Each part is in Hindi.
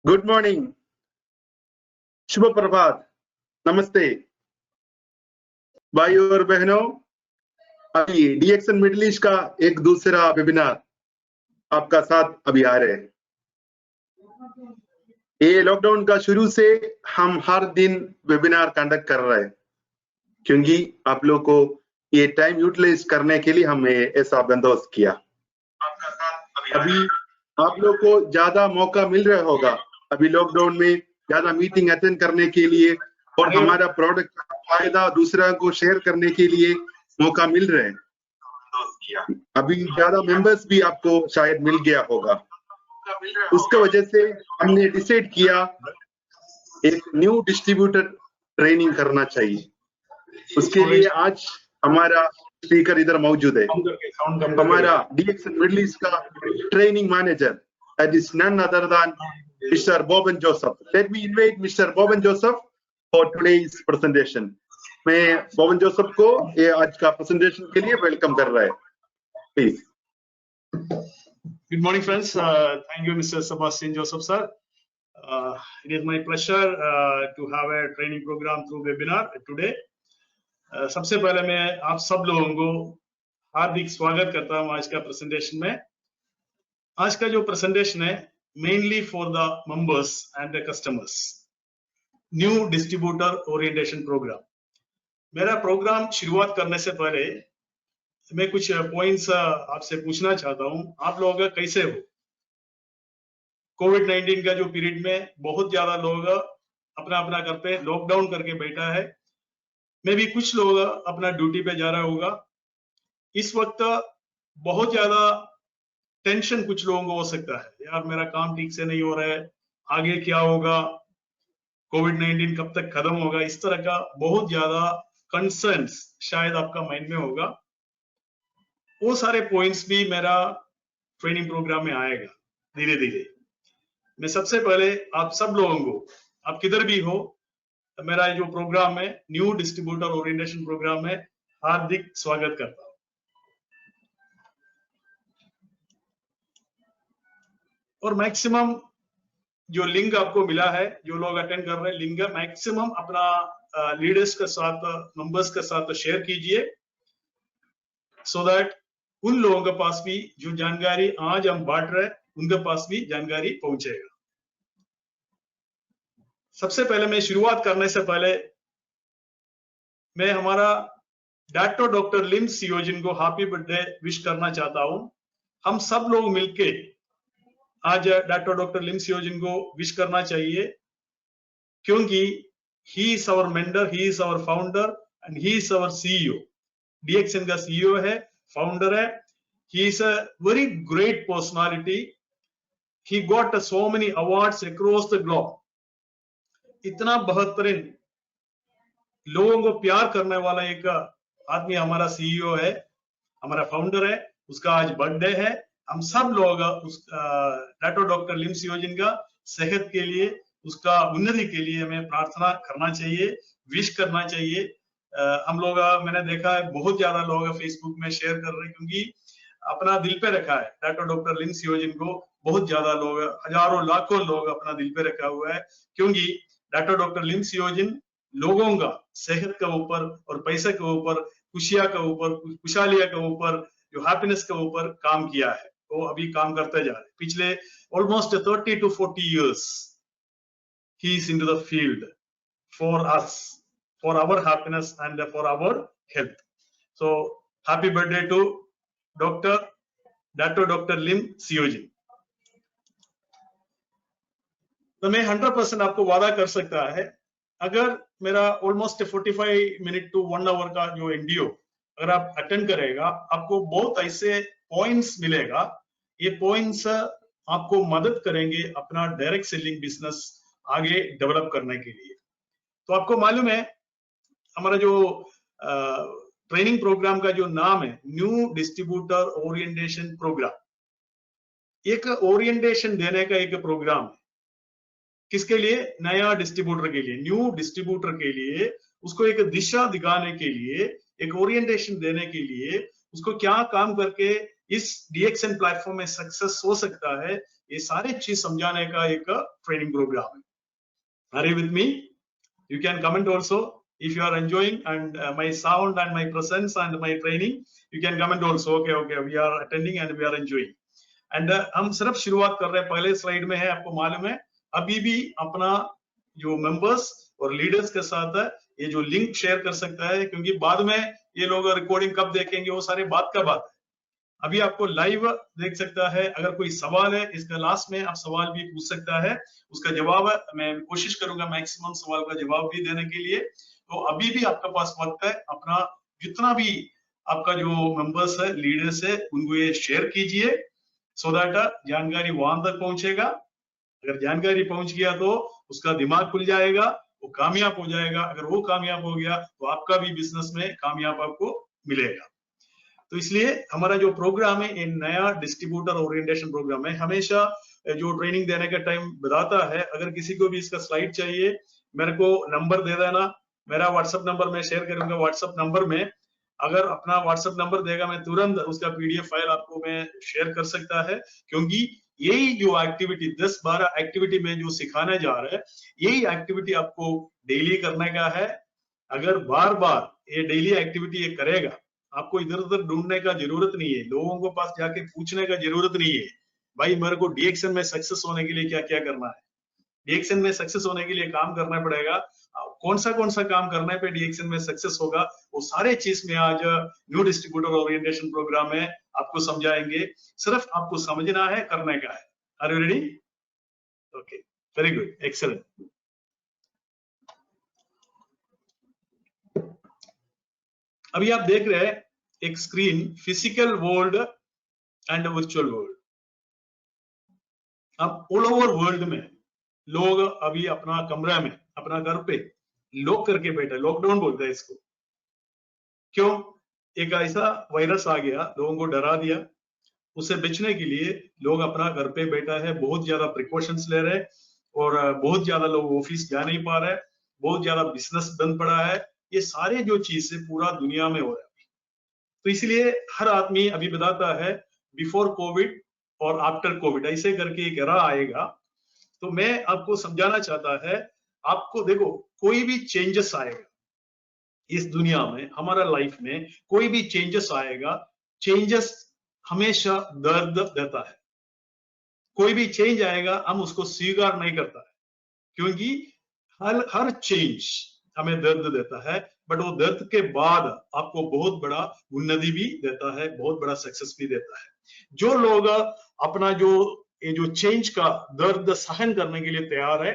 गुड मॉर्निंग, शुभ प्रभात, नमस्ते भाइयों और बहनों। अभी डीएक्सन मिडिल ईस्ट का एक दूसरा वेबिनार आपका साथ अभी आ रहे हैं। ये लॉकडाउन का शुरू से हम हर दिन वेबिनार कंडक्ट कर रहे हैं, क्योंकि आप लोग को ये टाइम यूटिलाइज करने के लिए हमने ऐसा बंदोबस्त किया। आपका साथ अभी आप लोग को ज्यादा मौका मिल रहा होगा अभी लॉकडाउन में ज्यादा मीटिंग अटेंड करने के लिए, और हमारा प्रोडक्ट का फायदा दूसरा को शेयर करने के लिए मौका मिल रहे हैं। अभी ज्यादा मेंबर्स भी आपको शायद मिल गया होगा। उसके वजह से हमने डिसाइड किया एक न्यू डिस्ट्रीब्यूटर ट्रेनिंग करना चाहिए। उसके लिए आज हमारा स्पीकर इधर मौजूद है, हमारा डीएक्सन मिडिल ईस्ट का training manager, that is none other than Mr. Boban Joseph. Let me invite Mr. Boban Joseph for today's presentation. मैं बोबन जोसेफ को ये आज का प्रेजेंटेशन के लिए वेलकम कर रहा है। Please. Good morning, friends. Thank you, Mr. Sebastian Joseph, sir. It is my pleasure to have a training program through webinar today. सबसे पहले मैं आप सब लोगों को हार्दिक स्वागत करता हूं आज का प्रेजेंटेशन में। आज का जो प्रेजेंटेशन है mainly for the members and the customers, new distributor orientation programme. मेरा प्रोग्राम शुरुआत करने से पहले मैं कुछ पॉइंट्स आपसे पूछना चाहता हूं। आप लोग कैसे हो? कोविड-19 का जो पीरियड में बहुत ज्यादा लोग अपना अपना घर पे लॉकडाउन करके बैठा है। मैं भी कुछ लोग अपना ड्यूटी पे जा रहा होगा। इस वक्त बहुत ज्यादा टेंशन कुछ लोगों को हो सकता है, यार मेरा काम ठीक से नहीं हो रहा है, आगे क्या होगा, कोविड-19 कब तक खत्म होगा, इस तरह का बहुत ज्यादा कंसर्न्स शायद आपका माइंड में होगा। वो सारे पॉइंट्स भी मेरा ट्रेनिंग प्रोग्राम में आएगा धीरे धीरे। मैं सबसे पहले आप सब लोगों को, आप किधर भी हो, मेरा जो प्रोग्राम है न्यू डिस्ट्रीब्यूटर ओरिएंटेशन प्रोग्राम में हार्दिक स्वागत करता हूं। और मैक्सिमम जो लिंक आपको मिला है, जो लोग अटेंड कर रहे हैं, लिंक मैक्सिमम अपना लीडर्स के साथ, मेंबर्स के साथ शेयर कीजिए, सो दैट उन लोगों के पास भी जो जानकारी आज हम बांट रहे हैं उनके पास भी जानकारी पहुंचेगा। सबसे पहले मैं शुरुआत करने से पहले मैं हमारा डॉक्टर लिम सियोजिन को हैप्पी बर्थडे विश करना चाहता हूं। हम सब लोग मिलके आज डॉक्टर लिम सियोजिन को विश करना चाहिए, क्योंकि he is our mentor, he is our founder and he is our CEO. DXN का सीईओ है, फाउंडर है। He is a very great personality. He got so many awards across the globe. इतना बेहतरीन लोगों को प्यार करने वाला एक आदमी हमारा सीईओ है, हमारा फाउंडर है। उसका आज बर्थडे है। हम सब लोग उस डॉक्टर लिम सियोजिन का सेहत के लिए, उसका उन्नति के लिए हमें प्रार्थना करना चाहिए, विश करना चाहिए। हम लोग, मैंने देखा है बहुत ज्यादा लोग फेसबुक में शेयर कर रहे हैं, क्योंकि अपना दिल पे रखा है डॉक्टर लिम सियोजिन को। बहुत ज्यादा लोग, हजारों लाखों लोग अपना दिल पे रखा हुआ है, क्योंकि डॉक्टर लिम सियोजिन लोगों का सेहत के ऊपर और पैसे के ऊपर, खुशियां के ऊपर, खुशहालियां के ऊपर, जो हैप्पीनेस के ऊपर काम किया है, वो अभी काम करते जा रहे हैं। पिछले almost 30 to 40 years he is into the field for us, for our happiness and for our health. So happy birthday to doctor Lim Siow Jin. तो मैं 100% आपको वादा कर सकता है, अगर मेरा ऑलमोस्ट 45 मिनट टू 1 आवर का जो एनडीओ अगर आप अटेंड करेगा, आपको बहुत ऐसे पॉइंट्स मिलेगा। ये पॉइंट्स आपको मदद करेंगे अपना डायरेक्ट सेलिंग बिजनेस आगे डेवलप करने के लिए। तो आपको मालूम है हमारा जो ट्रेनिंग प्रोग्राम का जो नाम है न्यू डिस्ट्रीब्यूटर ओरिएंटेशन प्रोग्राम। एक ओरिएंटेशन देने का एक प्रोग्राम है। किसके लिए? नया डिस्ट्रीब्यूटर के लिए, न्यू डिस्ट्रीब्यूटर के लिए। उसको एक दिशा दिखाने के लिए, एक ओरिएंटेशन देने के लिए, उसको क्या काम करके इस DXN प्लेटफॉर्म में सक्सेस हो सकता है, ये सारी चीज समझाने का एक ट्रेनिंग प्रोग्राम है। Are you with me? You can comment also if you are enjoying and my sound and my presence and my training. You can comment also. Okay, okay, we are attending and we are enjoying. And हम सिर्फ शुरुआत कर रहे हैं, पहले स्लाइड में है, आपको मालूम है अभी भी अपना जो मेंबर्स और लीडर्स के साथ ये जो लिंक शेयर कर सकता है, क्योंकि बाद में ये लोग रिकॉर्डिंग कब देखेंगे वो सारे बात का बात है। अभी आपको लाइव देख सकता है, अगर कोई सवाल है इसका लास्ट में आप सवाल भी पूछ सकता है, उसका जवाब मैं कोशिश करूंगा मैक्सिमम सवाल का जवाब भी देने के लिए। तो अभी भी आपके पास वक्त है, अपना जितना भी आपका जो मेंबर्स है, लीडर्स है, उनको ये शेयर कीजिए सो दैट जानकारी वहां तक पहुंचेगा। अगर जानकारी पहुंच गया तो उसका दिमाग खुल जाएगा, वो कामयाब हो जाएगा। अगर वो कामयाब हो गया तो आपका भी बिजनेस में कामयाब आपको मिलेगा। तो इसलिए हमारा जो प्रोग्राम है, ये नया डिस्ट्रीब्यूटर ओरिएंटेशन प्रोग्राम है। हमेशा जो ट्रेनिंग देने का टाइम बताता है, अगर किसी को भी इसका स्लाइड चाहिए मेरे को नंबर दे देना, मेरा व्हाट्सएप नंबर मैं शेयर करूंगा। व्हाट्सएप नंबर में अगर अपना व्हाट्सएप नंबर देगा, मैं तुरंत उसका PDF फाइल आपको मैं शेयर कर सकता है, क्योंकि यही जो एक्टिविटी 10-12 एक्टिविटी में जो सिखाने जा रहा है, यही एक्टिविटी आपको डेली करने का है। अगर बार बार ये डेली एक्टिविटी ये करेगा, आपको इधर उधर ढूंढने का जरूरत नहीं है, लोगों के पास जाके पूछने का जरूरत नहीं है भाई मेरे को DXN में सक्सेस होने के लिए क्या क्या करना है। DXN में सक्सेस होने के लिए काम करना पड़ेगा। कौन सा काम करने पे DXN में सक्सेस होगा, वो सारे चीज में आज न्यू डिस्ट्रीब्यूटर ओरिएंटेशन प्रोग्राम में आपको समझाएंगे। सिर्फ आपको समझना है, करने का है। Are you ready? Okay, very good, excellent. अभी आप देख रहे हैं एक screen, physical world and virtual world. अब ऑल ओवर वर्ल्ड में लोग अभी अपना कमरा में, अपना घर पे लॉक करके बैठे, लॉकडाउन बोलते हैं इसको। क्यों? एक ऐसा वायरस आ गया, लोगों को डरा दिया। उससे बचने के लिए लोग अपना घर पे बैठा है, बहुत ज्यादा प्रिकॉशंस ले रहे हैं, और बहुत ज्यादा लोग ऑफिस जा नहीं पा रहे, बहुत ज्यादा बिजनेस बंद पड़ा है। ये सारे जो चीज है पूरा दुनिया में हो रहा है। तो इसलिए हर आदमी अभी बताता है बिफोर कोविड और आफ्टर कोविड, ऐसे करके एक एरा आएगा। तो मैं आपको समझाना चाहता है, आपको देखो कोई भी चेंजेस आएगा इस दुनिया में, हमारा लाइफ में कोई भी चेंजेस आएगा, चेंजेस हमेशा दर्द देता है। कोई भी चेंज आएगा हम उसको स्वीकार नहीं करता है, क्योंकि हर चेंज हमें दर्द देता है, बट वो दर्द के बाद आपको बहुत बड़ा उन्नति भी देता है, बहुत बड़ा सक्सेस भी देता है। जो लोग अपना ये जो चेंज का दर्द सहन करने के लिए तैयार है,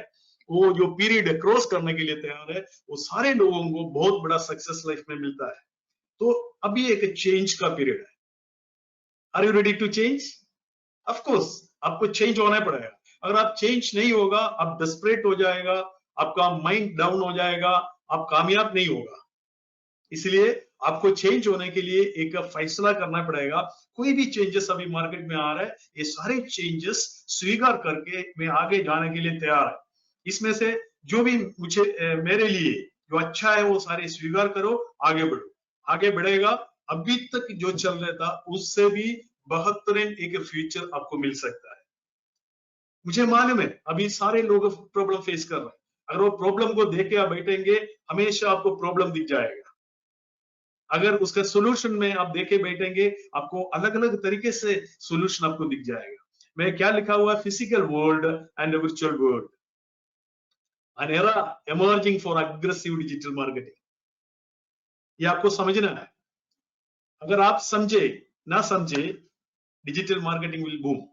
वो जो पीरियड क्रॉस करने के लिए तैयार है, वो सारे लोगों को बहुत बड़ा सक्सेस लाइफ में मिलता है। तो अभी एक चेंज का पीरियड है। Are you ready to change? Of course आपको चेंज होना पड़ेगा। अगर आप चेंज नहीं होगा, आप डेस्परेट हो जाएगा, आपका माइंड डाउन हो जाएगा, आप कामयाब नहीं होगा। इसलिए आपको चेंज होने के लिए एक फैसला करना पड़ेगा। कोई भी चेंजेस अभी मार्केट में आ रहा है, ये सारे चेंजेस स्वीकार करके मैं आगे जाने के लिए तैयार है। इसमें से जो भी मुझे मेरे लिए जो अच्छा है वो सारे स्वीकार करो, आगे बढ़ो। आगे बढ़ेगा, अभी तक जो चल रहा था उससे भी बेहतरीन एक फ्यूचर आपको मिल सकता है। मुझे मालूम है अभी सारे लोग प्रॉब्लम फेस कर रहे हैं। अगर वो प्रॉब्लम को देख के आप बैठेंगे, हमेशा आपको प्रॉब्लम दिख जाएगा। अगर उसका सोल्यूशन में आप देखे बैठेंगे, आपको अलग अलग तरीके से सोल्यूशन आपको दिख जाएगा। मैं क्या लिखा हुआ है, physical world and virtual world, an era emerging for aggressive digital marketing। ये आपको समझना है। अगर आप समझे ना समझे, डिजिटल मार्केटिंग विल बूम।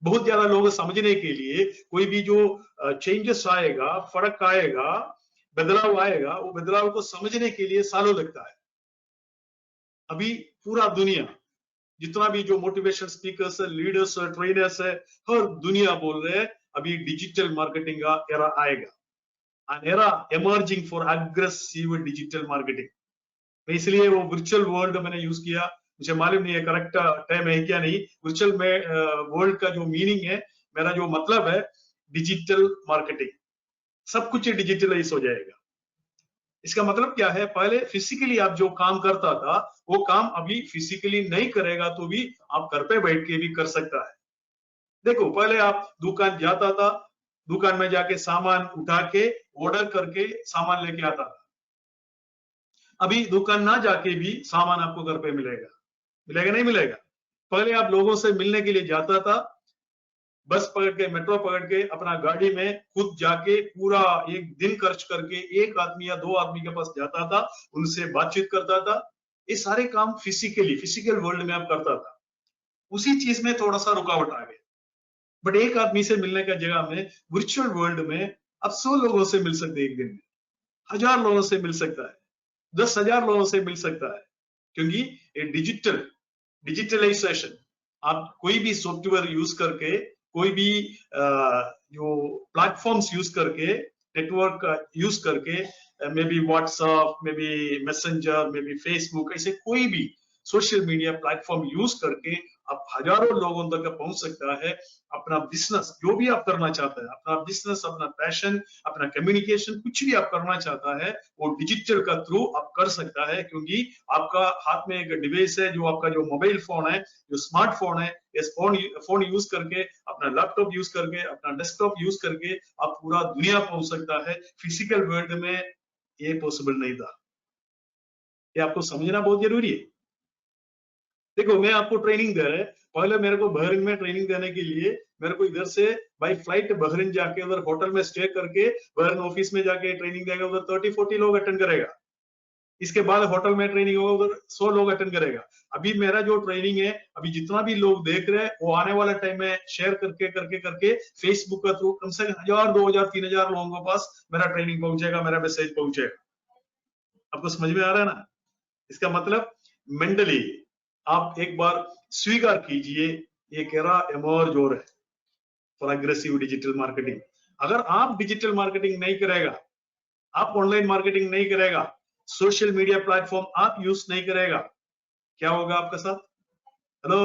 बहुत ज्यादा लोग समझने के लिए, कोई भी जो चेंजेस आएगा, फर्क आएगा, बदलाव आएगा, वो बदलाव को समझने के लिए सालों लगता है। अभी पूरा दुनिया, जितना भी जो मोटिवेशन स्पीकर्स है, लीडर्स है, ट्रेनर्स है, हर दुनिया बोल रहे हैं अभी डिजिटल मार्केटिंग का एरा आएगा। an era emerging for aggressive digital marketing। मैं इसलिए वो वर्चुअल वर्ल्ड मैंने यूज किया। मुझे मालूम नहीं है करेक्ट टर्म है क्या नहीं। वर्चुअल में वर्ल्ड का जो मीनिंग है, मेरा जो मतलब है, डिजिटल मार्केटिंग, सब कुछ डिजिटलाइज हो जाएगा। इसका मतलब क्या है, पहले फिजिकली आप जो काम करता था वो काम अभी फिजिकली नहीं करेगा तो भी आप घर पे बैठ के भी कर सकता है। देखो, पहले आप दुकान जाता था, दुकान में जाके सामान उठा के ऑर्डर करके सामान लेके आता था। अभी दुकान ना जाके भी सामान आपको घर पे मिलेगा। मिलेगा नहीं मिलेगा? पहले आप लोगों से मिलने के लिए जाता था, बस पकड़ के, मेट्रो पकड़ के, अपना गाड़ी में खुद जाके पूरा एक दिन खर्च करके एक आदमी या दो आदमी के पास जाता था, उनसे बातचीत करता था। ये सारे काम फिजिकल वर्ल्ड में आप करता था। उसी चीज में थोड़ा सा रुकावट आ गया। बट एक आदमी से मिलने का जगह में वर्चुअल वर्ल्ड में आप 100 लोगों से मिल सकते हैं एक दिन में, 1000 लोगों से मिल सकता है, 10,000 लोगों से मिल सकता है, क्योंकि ये डिजिटलाइजेशन, आप कोई भी सॉफ्टवेयर यूज करके, कोई भी जो प्लेटफॉर्म्स यूज करके, नेटवर्क यूज करके, may be WhatsApp, may be messenger, may be Facebook, ऐसे कोई भी सोशल मीडिया प्लेटफॉर्म यूज करके आप हजारों लोगों तक पहुंच सकता है। अपना बिजनेस जो भी आप करना चाहते हैं, अपना बिजनेस, अपना पैशन, अपना कम्युनिकेशन, कुछ भी आप करना चाहता है वो डिजिटल का थ्रू आप कर सकता है, क्योंकि आपका हाथ में एक डिवाइस है, जो आपका जो मोबाइल फोन है, जो स्मार्टफोन है, इस फोन यूज करके, अपना लैपटॉप यूज करके, अपना डेस्कटॉप यूज करके आप पूरा दुनिया पहुंच सकता है। फिजिकल वर्ल्ड में ये पॉसिबल नहीं था। ये आपको समझना बहुत जरूरी है। देखो, मैं आपको ट्रेनिंग दे रहा है, पहले मेरे को बहरीन में ट्रेनिंग देने के लिए मेरे को इधर से बाई फ्लाइट बहरीन जाके उधर होटल में स्टे करके बहरीन ऑफिस में जाके ट्रेनिंग देगा, उधर 30-40 लोग अटेंड करेगा। इसके बाद होटल में ट्रेनिंग होगा, उधर 100 लोग अटेंड करेगा। अभी मेरा जो ट्रेनिंग है, अभी जितना भी लोग देख रहे हैं, वो आने वाला टाइम में शेयर करके करके करके फेसबुक का थ्रू कम से कम 1000, 2000, 3000 लोगों के पास मेरा ट्रेनिंग पहुंचेगा, मेरा मैसेज पहुंचेगा। आपको समझ में आ रहा है ना? इसका मतलब मेंटली आप एक बार स्वीकार कीजिए, ये एरा इमर्ज हो रहा है फॉर अग्रेसिव डिजिटल मार्केटिंग। अगर आप डिजिटल मार्केटिंग नहीं करेगा, आप ऑनलाइन मार्केटिंग नहीं करेगा, सोशल मीडिया प्लेटफॉर्म आप यूज नहीं करेगा, क्या होगा आपके साथ? हेलो,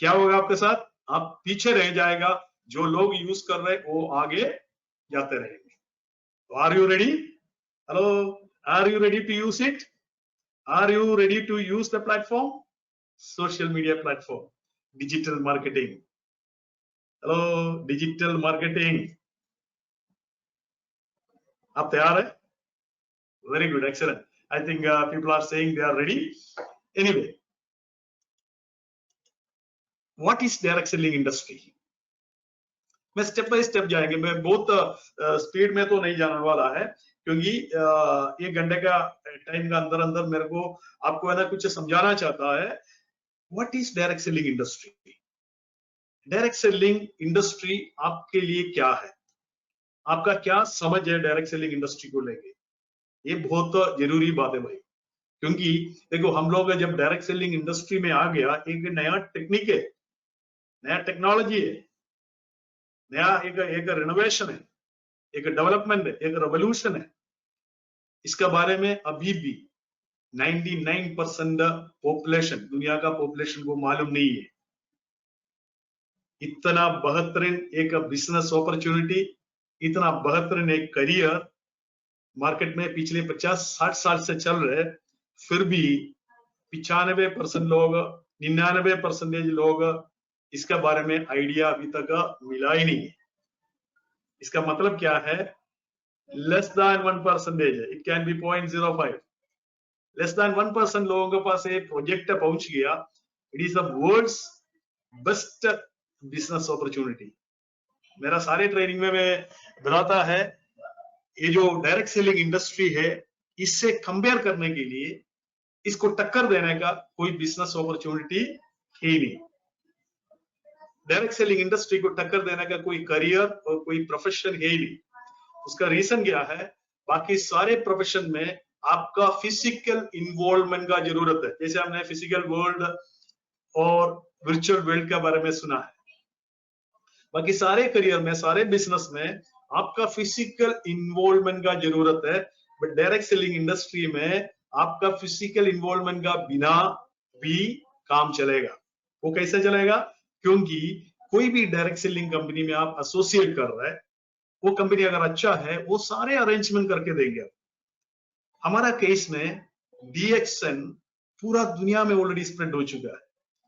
क्या होगा आपके साथ? आप पीछे रह जाएगा। जो लोग यूज कर रहे हैं वो आगे जाते रहेंगे। तो are you ready? Hello, are you ready to use it? Are you ready to use the platform? Social media platform, digital marketing. Hello, digital marketing, आप तैयार है? Very good, excellent. I think people are saying they are ready. Anyway, what is direct selling industry? मैं स्टेप बाय स्टेप जाएंगे, मैं बहुत स्पीड में तो नहीं जाने वाला है, क्योंकि 1 घंटे का टाइम का अंदर अंदर मेरे को आपको है ना कुछ समझाना चाहता है। What is direct selling industry? Direct selling industry आपके लिए क्या है? आपका क्या समझ है डायरेक्ट सेलिंग इंडस्ट्री को लेके? ये बहुत जरूरी बात है भाई, क्योंकि देखो, हम लोग जब डायरेक्ट सेलिंग इंडस्ट्री में आ गया, एक नया टेक्निक है, नया टेक्नोलॉजी है, नया एक रिनोवेशन है, एक डेवलपमेंट है, एक रेवोल्यूशन है। इसके बारे में अभी भी 99% पॉपुलेशन, दुनिया का पॉपुलेशन को मालूम नहीं है। इतना बेहतरीन एक बिजनेस अपॉर्चुनिटी, इतना बेहतरीन एक करियर मार्केट में पिछले 50-60 साल से चल रहे, फिर भी 95% लोग, 99% लोग इसके बारे में आइडिया अभी तक मिला ही नहीं है। इसका मतलब क्या है? Less than 1%, it can be 0.05, less than 1% लोगों के पास एक प्रोजेक्ट पहुंच गया। It is the world's best business opportunity. मेरा सारे ट्रेनिंग में मैं बताता है, ये जो डायरेक्ट सेलिंग इंडस्ट्री है, इससे कंपेयर करने के लिए, इसको टक्कर देने का कोई बिजनेस अपॉर्चुनिटी ही नहीं। डायरेक्ट सेलिंग इंडस्ट्री को टक्कर देने का कोई करियर और कोई प्रोफेशन है ही नहीं। उसका रीजन क्या है? बाकी सारे प्रोफेशन में आपका फिजिकल इन्वॉल्वमेंट का जरूरत है। जैसे हमने फिजिकल वर्ल्ड और वर्चुअल वर्ल्ड के बारे में सुना है, बाकी सारे करियर में, सारे बिजनेस में आपका फिजिकल इन्वॉल्वमेंट का जरूरत है। बट डायरेक्ट सेलिंग इंडस्ट्री में आपका फिजिकल इन्वॉल्वमेंट का बिना भी काम चलेगा। वो कैसे चलेगा? क्योंकि कोई भी डायरेक्ट सेलिंग कंपनी में आप एसोसिएट कर रहे हैं, वो कंपनी अगर अच्छा है, वो सारे अरेंजमेंट करके देंगे। हमारा केस में DXN पूरा दुनिया में ऑलरेडी स्प्रेड हो चुका है।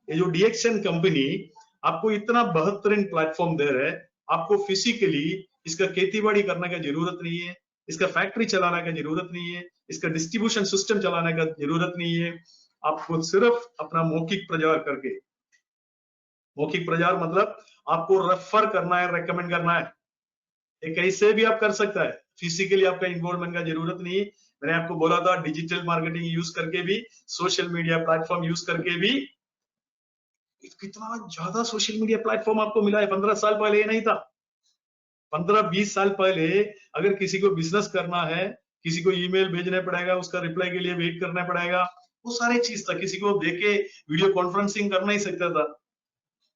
ये जो DXN कंपनी आपको इतना बेहतरीन प्लेटफॉर्म दे रहा है, आपको फिजिकली इसका खेती-बाड़ी करने की जरूरत नहीं है, इसका फैक्ट्री चलाने की जरूरत नहीं है, इसका डिस्ट्रीब्यूशन सिस्टम चलाने की जरूरत नहीं है। आपको सिर्फ अपना मौखिक प्रचार करके, मौखिक प्रचार मतलब आपको रेफर करना है, रेकमेंड करना है, ये कैसे भी आप कर सकता है, फिजिकली आपका इन्वॉल्वमेंट का जरूरत नहीं है। मैंने आपको बोला था डिजिटल मार्केटिंग यूज करके भी, सोशल मीडिया प्लेटफॉर्म यूज करके भी। कितना ज्यादा सोशल मीडिया प्लेटफॉर्म आपको मिला है, 15 साल पहले ये नहीं था। 15-20 साल पहले अगर किसी को बिजनेस करना है, किसी को ईमेल भेजने पड़ेगा, उसका रिप्लाई के लिए वेट करना पड़ेगा, वो सारी चीज था। किसी को देके वीडियो कॉन्फ्रेंसिंग करना ही सकता था।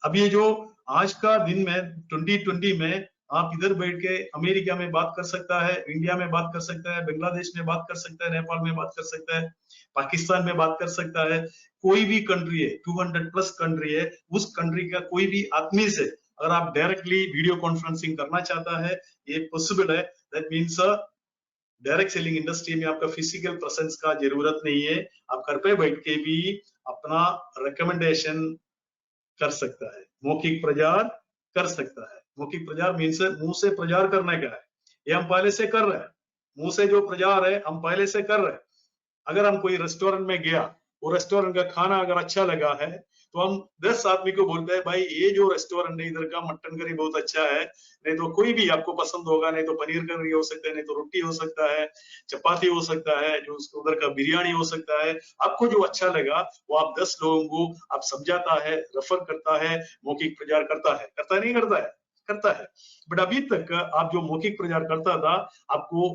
अब ये जो आज का दिन में 2020 में आप इधर बैठ के अमेरिका में बात कर सकता है, इंडिया में बात कर सकता है, बांग्लादेश में बात कर सकता है, नेपाल में बात कर सकता है, पाकिस्तान में बात कर सकता है, कोई भी कंट्री है, 200+ कंट्री है, उस कंट्री का कोई भी आदमी से अगर आप डायरेक्टली वीडियो कॉन्फ्रेंसिंग करना चाहता है, ये पॉसिबल है। That means direct selling industry में आपका फिजिकल प्रेजेंस का जरूरत नहीं है, आप घर पे बैठ के भी अपना रिकमेंडेशन कर सकता है, मौखिक प्रचार कर सकता है। मौखिक प्रचार मीन्स मुंह से प्रचार करने का है, ये हम पहले से कर रहे हैं। मुंह से जो प्रचार है हम पहले से कर रहे हैं। अगर हम कोई रेस्टोरेंट में गया, वो रेस्टोरेंट का खाना अगर अच्छा लगा है तो हम 10 आदमी को बोलते हैं भाई ये जो रेस्टोरेंट है इधर का मटन करी बहुत अच्छा है, नहीं तो कोई भी आपको पसंद होगा, नहीं तो पनीर करी हो सकता है, नहीं तो रोटी हो सकता है, चपाती हो सकता है, जो उधर का बिरयानी हो सकता है। आपको जो अच्छा लगा वो आप 10 लोगों को आप समझाता है, रेफर करता है, मौखिक प्रचार करता है। करता नहीं करता है? करता है। बट अभी तक आप जो मौखिक प्रचार करता था आपको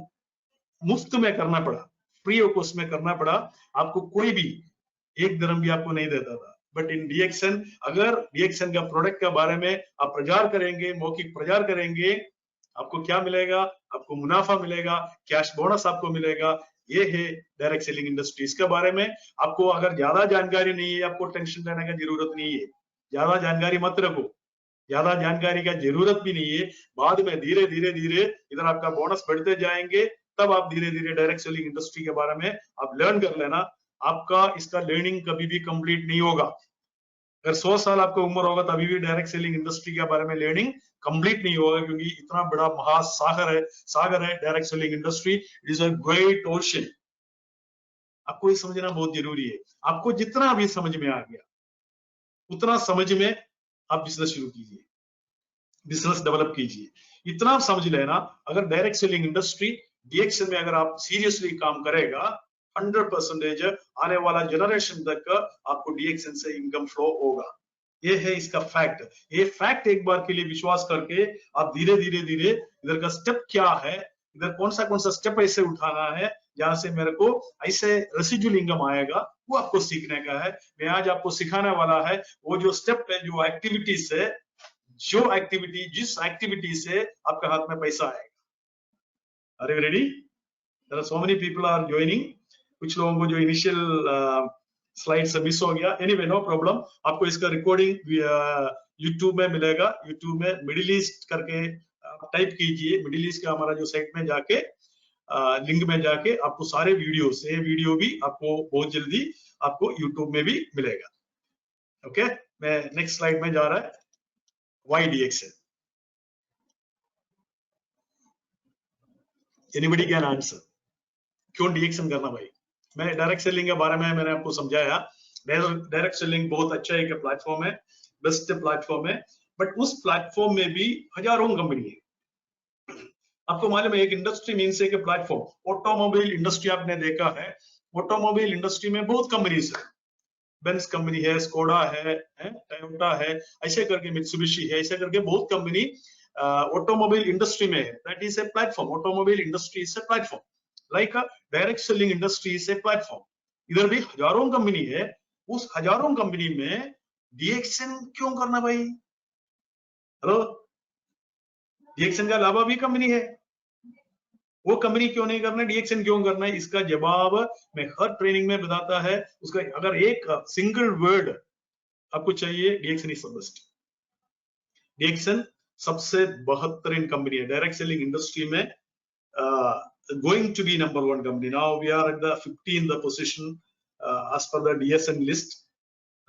मुफ्त में करना पड़ा, फ्री ऑफ कॉस्ट में करना पड़ा, आपको कोई भी एक दरम भी आपको नहीं देता था। बट इन DXN अगर DXN का प्रोडक्ट के बारे में आप प्रचार करेंगे, मौखिक प्रचार करेंगे, आपको क्या मिलेगा? आपको मुनाफा मिलेगा, कैश बोनस आपको मिलेगा। ये है डायरेक्ट सेलिंग इंडस्ट्रीज के बारे में। आपको अगर ज्यादा जानकारी नहीं है, आपको टेंशन लेने की जरूरत नहीं है, ज्यादा जानकारी मत रखो, ज्यादा जानकारी का जरूरत भी नहीं है। बाद में धीरे धीरे धीरे इधर आपका बोनस बढ़ते जाएंगे, तब आप धीरे धीरे डायरेक्ट सेलिंग इंडस्ट्री के बारे में आप लर्न कर लेना। आपका इसका लर्निंग कभी भी कंप्लीट नहीं होगा। अगर 100 साल आपका उम्र होगा तभी भी डायरेक्ट सेलिंग इंडस्ट्री के बारे में लर्निंग कंप्लीट नहीं होगा, क्योंकि इतना बड़ा महासागर है direct selling industry. It is a great ocean. आपको ये समझना बहुत जरूरी है। आपको जितना भी समझ में आ गया उतना समझ में आप बिजनेस शुरू कीजिए, बिजनेस डेवलप कीजिए। इतना आप समझ लेना, अगर डायरेक्ट सेलिंग इंडस्ट्री DXN में अगर आप सीरियसली काम करेगा, 100% आने वाला जनरेशन तक आपको DXN से इनकम फ्लो होगा। ये है इसका फैक्ट। ये फैक्ट एक बार के लिए विश्वास करके आप धीरे धीरे धीरे इधर का स्टेप क्या है, इधर कौन सा स्टेप ऐसे उठाना है जहां से मेरे को ऐसे रेसिडुअल इनकम आएगा, वो आपको सीखने का है। मैं आज आपको सिखाने वाला है वो जो स्टेप है, जो एक्टिविटीज है, जिस एक्टिविटी से आपके हाथ में पैसा आएगा। Are you ready? There are so many people are joining. कुछ लोगों को जो इनिशियल स्लाइड से मिस हो गया, एनीवे नो प्रॉब्लम। आपको इसका रिकॉर्डिंग यूट्यूब में मिलेगा। यूट्यूब में मिडिल ईस्ट करके टाइप कीजिए, मिडिल ईस्ट का हमारा जो साइट में जाके लिंक में जाके आपको सारे वीडियो भी आपको बहुत जल्दी आपको यूट्यूब में भी मिलेगा। ओके, मैं नेक्स्ट स्लाइड में जा रहा है। Why DXN? Anybody can answer? क्यों DXN करना भाई? मैं डायरेक्ट सेलिंग के बारे में मैंने आपको समझाया। डायरेक्ट सेलिंग बहुत अच्छा एक प्लेटफॉर्म है, बेस्ट प्लेटफॉर्म है, बट उस प्लेटफॉर्म में भी हजारों कंपनी है। आपको मालूम है एक इंडस्ट्री मीन्स एक प्लेटफॉर्म। ऑटोमोबाइल इंडस्ट्री आपने देखा है, ऑटोमोबाइल इंडस्ट्री में बहुत कंपनीज है, बेंज कंपनी है, स्कोडा है, टोयोटा है, ऐसे करके मित्सुबिशी है, ऐसे करके बहुत कंपनी ऑटोमोबाइल इंडस्ट्री में है। That is a platform. Automobile industry is a platform, like direct selling industry is a platform. इधर भी हजारों कंपनी है, उस हजारों कंपनी में DXN क्यों करना भाई? हेलो, DXN का अलावा भी कंपनी है, वो कंपनी क्यों नहीं करना, DXN क्यों करना है? इसका जवाब मैं हर ट्रेनिंग में बताता है। उसका अगर एक सिंगल वर्ड आपको चाहिए, DXN is the best. DXN सबसे बेहतरीन कंपनी है डायरेक्ट सेलिंग इंडस्ट्री में। going to be #1 company. Now we are at the 15th position as per the DSN list.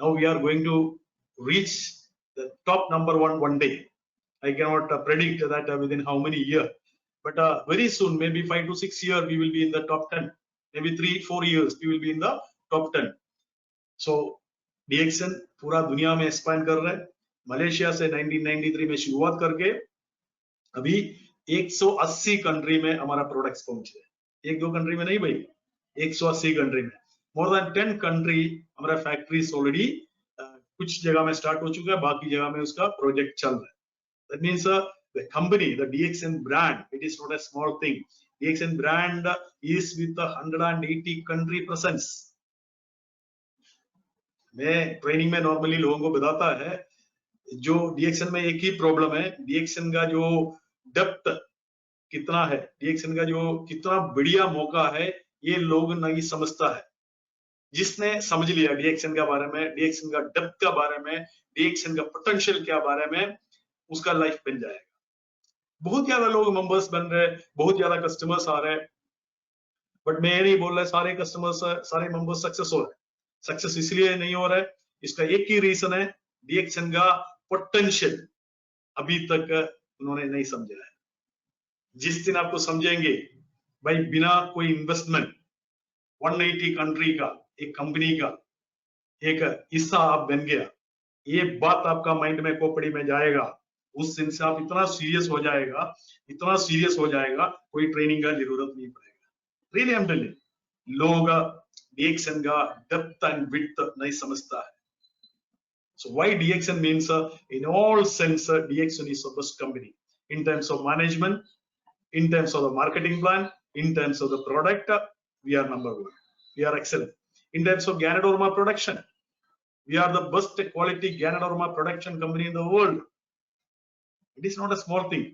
Now we are going to reach the top #1 one day. I cannot predict that within how many years, but very soon, maybe 5 to 6 years, we will be in the top 10. Maybe 3-4 years, we will be in the top 10. So DXN पूरा दुनिया में एक्सपैंड कर रहा है. मलेशिया से 1993 में शुरुआत करके अभी 180 कंट्री में हमारा प्रोडक्ट्स पहुंचे. 1-2 कंट्री में नहीं भाई, 180 कंट्री में. मोर देन 10 कंट्री हमारा फैक्ट्रीज ऑलरेडी कुछ जगह में स्टार्ट हो चुका है, बाकी जगह में उसका प्रोजेक्ट चल रहा है. That means the company, the DXN brand, it is not a small thing. DXN brand is with the 180 country presence. मैं ट्रेनिंग में नॉर्मली लोगों को बताता है, जो DXN में एक ही प्रॉब्लम है, DXN का जो डेप्थ कितना है, DXN का जो कितना बढ़िया मौका है, ये लोग नहीं समझता है. जिसने समझ लिया DXN के बारे में, DXN का डेप्थ के बारे में, DXN का पोटेंशियल के बारे में, उसका लाइफ बन जाएगा. बहुत ज्यादा लोग मेंबर्स बन रहे, बहुत ज्यादा कस्टमर्स आ रहे हैं, बट मैं ये नहीं बोल रहा सारे कस्टमर्स, सारे मेंबर्स सक्सेस हो रहे हैं. सक्सेस इसलिए नहीं हो रहा है, इसका एक ही रीजन है, DXN का पोटेंशियल अभी तक उन्होंने नहीं समझा है. जिस दिन आपको समझेंगे भाई, बिना कोई इन्वेस्टमेंट 180 कंट्री का एक कंपनी का एक हिस्सा आप बन गया, ये बात आपका माइंड में खोपड़ी में जाएगा. उस दिन से आप इतना सीरियस हो जाएगा, इतना सीरियस हो जाएगा, कोई ट्रेनिंग का जरूरत नहीं पड़ेगा. रियली आई एम टेलिंग, लोग DXN का डेप्थ एंड विड्थ नहीं समझता है. So why DXN means in all sense DXN is the best company in terms of management, in terms of the marketing plan, in terms of the product. We are #1. We are excellent. In terms of Ganoderma production, we are the best quality Ganoderma production company in the world. It is not a small thing.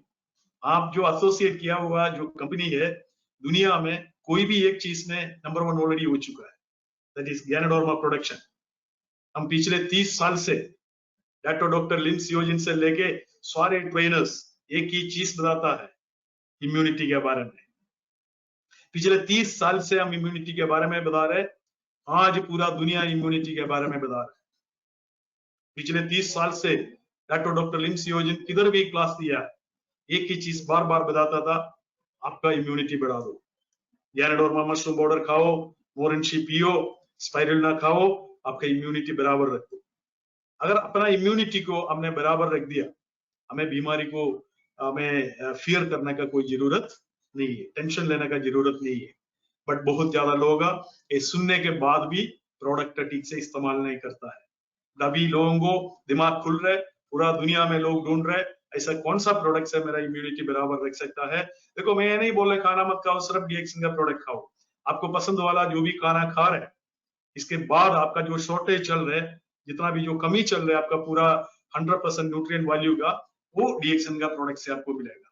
आप जो एसोसिएट किया हुआ जो कंपनी है, दुनिया में कोई भी एक चीज में #1 ऑलरेडी हो चुका है. That is Ganoderma production. हम पिछले 30 साल से डॉक्टर लिम सियोजिन से लेके सारे ट्रेनर्स एक ही चीज बताता है, इम्यूनिटी के बारे में. पिछले 30 साल से हम इम्यूनिटी के बारे में बता रहे, आज पूरा दुनिया इम्यूनिटी के बारे में बता रहे. पिछले 30 साल से डॉक्टर लिम सियोजिन किधर भी क्लास दिया है, एक ही चीज बार बार बताता था, आपका इम्यूनिटी बढ़ा दो. गैनोडोर्मा मशरूम पाउडर खाओ, मोरेंशी पियो, स्पाइरुलिना खाओ, आपका इम्यूनिटी बराबर रख दो. अगर अपना इम्यूनिटी को हमने बराबर रख दिया, हमें बीमारी को हमें फियर करने का कोई जरूरत नहीं है, टेंशन लेने का जरूरत नहीं है. बट बहुत ज्यादा लोग ये सुनने के बाद भी प्रोडक्ट ठीक से इस्तेमाल नहीं करता है. अभी लोगों को दिमाग खुल रहा है, पूरा दुनिया में लोग ढूंढ रहे हैं ऐसा कौन सा प्रोडक्ट है मेरा इम्यूनिटी बराबर रख सकता है. देखो, मैं ये नहीं बोल रहा खाना मत खाओ, सिर्फ DXN का प्रोडक्ट खाओ. आपको पसंद वाला जो भी खाना खा रहे हैं, इसके बाद आपका जो शॉर्टेज चल रहा है, जितना भी जो कमी चल रहा है आपका पूरा 100% न्यूट्रिएंट वैल्यू का, वो DXN का प्रोडक्ट से आपको मिलेगा.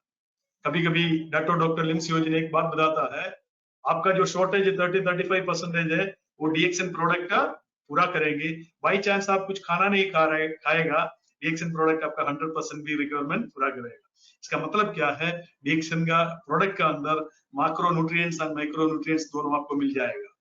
कभी कभी डॉक्टर लिम सियोजिन एक बात बताता है, आपका जो शॉर्टेज है 30-35% है, वो DXN प्रोडक्ट का पूरा करेंगे. बाई चांस आप कुछ खाना नहीं खाएगा, DXN प्रोडक्ट आपका 100% भी रिक्वायरमेंट पूरा करेगा. इसका मतलब क्या है, DXN का प्रोडक्ट का अंदर micro nutrients and micro nutrients दोनों आपको मिल जाएगा.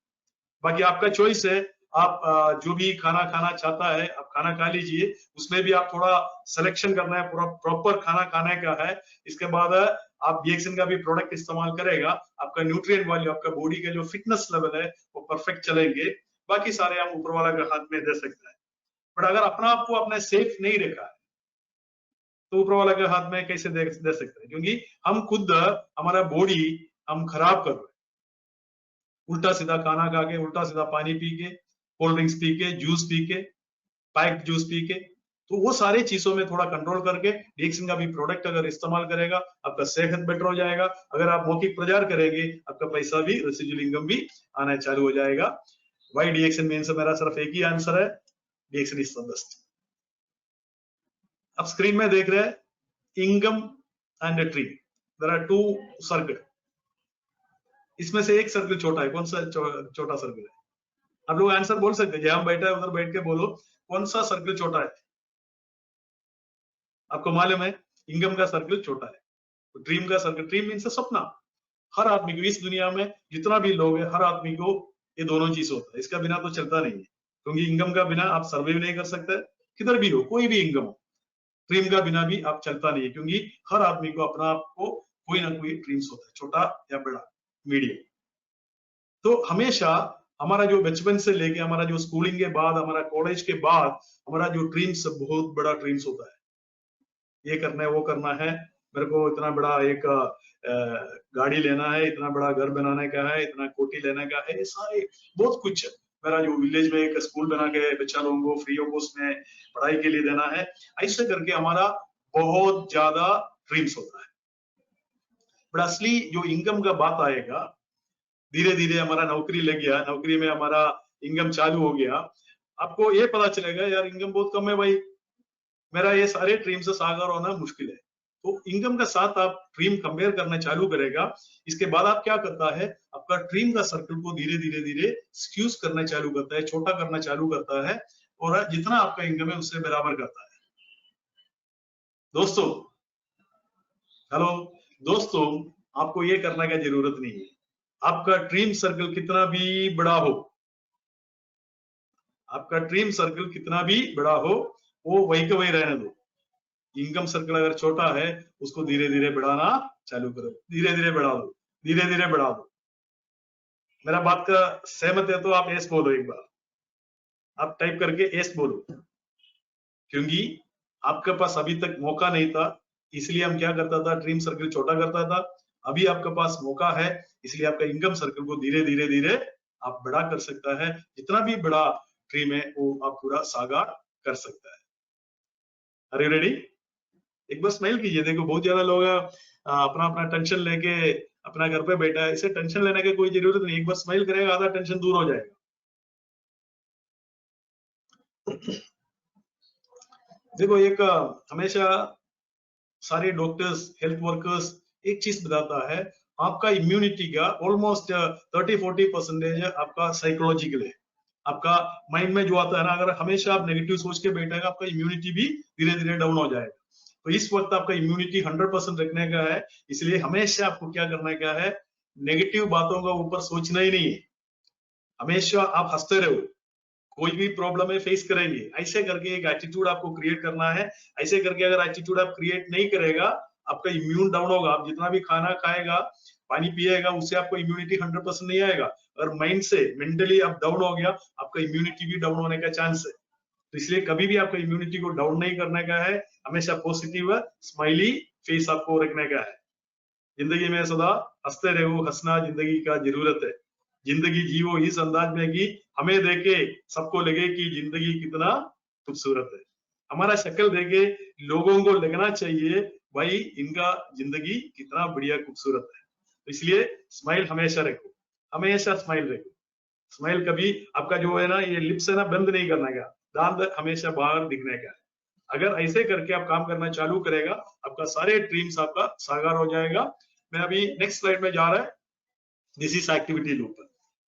बाकी आपका चॉइस है, आप जो भी खाना खाना चाहता है आप खाना खा लीजिए. उसमें भी आप थोड़ा सिलेक्शन करना है, प्रॉपर खाना खाने का है. इसके बाद आप DXN का भी प्रोडक्ट इस्तेमाल करेगा, आपका न्यूट्रिएंट वैल्यू, आपका बॉडी का जो फिटनेस लेवल है वो परफेक्ट चलेंगे. बाकी सारे हम ऊपर वाला के हाथ में दे सकते हैं. बट अगर अपना आपको अपने सेफ नहीं रखा है, तो ऊपर वाला के हाथ में कैसे दे सकते हैं, क्योंकि हम खुद हमारा बॉडी हम खराब कर रहे हैं. उल्टा सीधा खाना खा के, उल्टा सीधा पानी पी के, कोल्ड ड्रिंक्स पी के, जूस पी के, पैक्ड जूस पी के, तो वो सारी चीजों में थोड़ा कंट्रोल करके DXN का भी प्रोडक्ट अगर इस्तेमाल करेगा, आपका सेहत बेटर हो जाएगा. अगर आप मौखिक प्रचार करेंगे, आपका पैसा भी, रेसिडुअल इनकम भी आना चालू हो जाएगा. वाई DXN मीन्स मेरा सिर्फ एक ही आंसर है, DXN इज द बेस्ट. आप स्क्रीन में देख रहे हैं इंगम and a tree. There are 2 circle. इसमें से एक सर्कल छोटा है. कौन सा छोटा सर्कल है? आप लोग आंसर बोल सकते हैं. जहां बैठा है उधर बैठ के बोलो, कौन सा सर्कल छोटा है? आपको मालूम है इंगम का सर्कल छोटा है, ड्रीम का सर्कल, ड्रीम मीन्स सपना, हर आदमी को इस दुनिया में जितना भी लोग है, हर आदमी को ये दोनों चीज होता है। इसका बिना तो चलता नहीं है, क्योंकि इनकम का बिना आप सर्वाइव नहीं कर सकते, किधर भी हो, कोई भी इनकम हो। ड्रीम का बिना भी आप चलता नहीं है, क्योंकि हर आदमी को अपना आपको कोई ना कोई ड्रीम्स होता है, छोटा या बड़ा, मीडियम। तो हमेशा हमारा जो बचपन से लेके हमारा जो स्कूलिंग के बाद, हमारा कॉलेज के बाद, हमारा जो ड्रीम्स बहुत बड़ा ड्रीम्स होता है, ये करना है, वो करना है, मेरे को इतना बड़ा एक गाड़ी लेना है, इतना बड़ा घर बनाने का है, इतना कोठी लेने का है, सारे बहुत कुछ है। मेरा जो विलेज में एक स्कूल बना के बच्चा लोगों को फ्री ऑफ कॉस्ट में पढ़ाई के लिए देना है, ऐसे करके हमारा बहुत ज्यादा ड्रीम्स होता है। बट असली जो इनकम का बात आएगा, धीरे धीरे हमारा नौकरी लग गया, नौकरी में हमारा इनकम चालू हो गया, आपको ये पता चलेगा यार इनकम बहुत कम है भाई, मेरा ये सारे ड्रीम से साकार होना मुश्किल है। तो इनकम के साथ आप ड्रीम कंपेयर करना चालू करेगा, इसके बाद आप क्या करता है, आपका ड्रीम का सर्कल को धीरे धीरे धीरे स्क्यूज करना चालू करता है, छोटा करना चालू करता है, और जितना आपका इनकम है उससे बराबर करता है। दोस्तों, हेलो दोस्तों, आपको ये करने की जरूरत नहीं है। आपका ड्रीम सर्कल कितना भी बड़ा हो, आपका ड्रीम सर्कल कितना भी बड़ा हो, वो वही का वही रहने दो। इनकम सर्कल अगर छोटा है, उसको धीरे धीरे बढ़ाना चालू करो, धीरे धीरे बढ़ा दो, धीरे धीरे बढ़ा दो। मेरा बात का सहमत है तो आप एस बोलो, एक बार आप टाइप करके एस बोलो, क्योंकि आपके पास अभी तक मौका नहीं था, इसलिए हम क्या करता था, ड्रीम सर्कल छोटा करता था। अभी आपके पास मौका है, इसलिए आपका इनकम सर्कल को धीरे धीरे धीरे आप बड़ा कर सकता है। जितना भी बड़ा ड्रीम है वो आप पूरा साकार कर सकता है। Are you ready? एक बार स्माइल कीजिए। देखो बहुत ज्यादा लोग अपना अपना टेंशन लेके अपना घर पे बैठा है, इसे टेंशन लेने की कोई जरूरत नहीं, एक बार स्माइल करेगा आधा टेंशन दूर हो जाएगा। देखो एक हमेशा सारे डॉक्टर्स, हेल्थ वर्कर्स एक चीज बताता है, आपका इम्यूनिटी का ऑलमोस्ट 30-40% आपका साइकोलॉजिकल है। आपका माइंड में जो आता है ना, अगर हमेशा आप नेगेटिव सोच के बैठेगा, आपका इम्यूनिटी भी धीरे धीरे डाउन हो जाएगा। तो इस वक्त आपका इम्यूनिटी 100% रखने का है, इसलिए हमेशा आपको क्या करना क्या है, नेगेटिव बातों का ऊपर सोचना ही नहीं है। हमेशा आप हंसते रहो, कोई भी प्रॉब्लम है फेस करेंगे, ऐसे करके एक एटीट्यूड आपको क्रिएट करना है। ऐसे करके अगर एटीट्यूड आप क्रिएट नहीं करेगा, आपका इम्यून डाउन होगा। आप जितना भी खाना खाएगा, पानी पिएगा, उससे आपको इम्यूनिटी 100% नहीं आएगा। अगर माइंड से मेंटली आप डाउन हो गया, आपका इम्यूनिटी भी डाउन होने का चांस है। तो इसलिए कभी भी आपको इम्यूनिटी को डाउन नहीं करने का है, हमेशा पॉजिटिव स्माइली फेस आपको रखने का है। जिंदगी में सदा हंसते रहो, हंसना जिंदगी का जरूरत है। जिंदगी जियो इस अंदाज में कि हमें देखे सबको लगे कि जिंदगी कितना खूबसूरत है। हमारा शक्ल देखे लोगों को लगना चाहिए भाई इनका जिंदगी कितना बढ़िया खूबसूरत है। तो इसलिए स्माइल हमेशा रखो, हमेशा स्माइल रखो। स्माइल कभी आपका जो है ना, ये लिप्स है ना, बंद नहीं करना का, दांत हमेशा बाहर दिखने का। अगर ऐसे करके आप काम करना चालू करेगा, आपका सारे ड्रीम्स आपका साकार हो जाएगा। मैं अभी नेक्स्ट स्लाइड में जा रहा है, दिस इज एक्टिविटी लूप।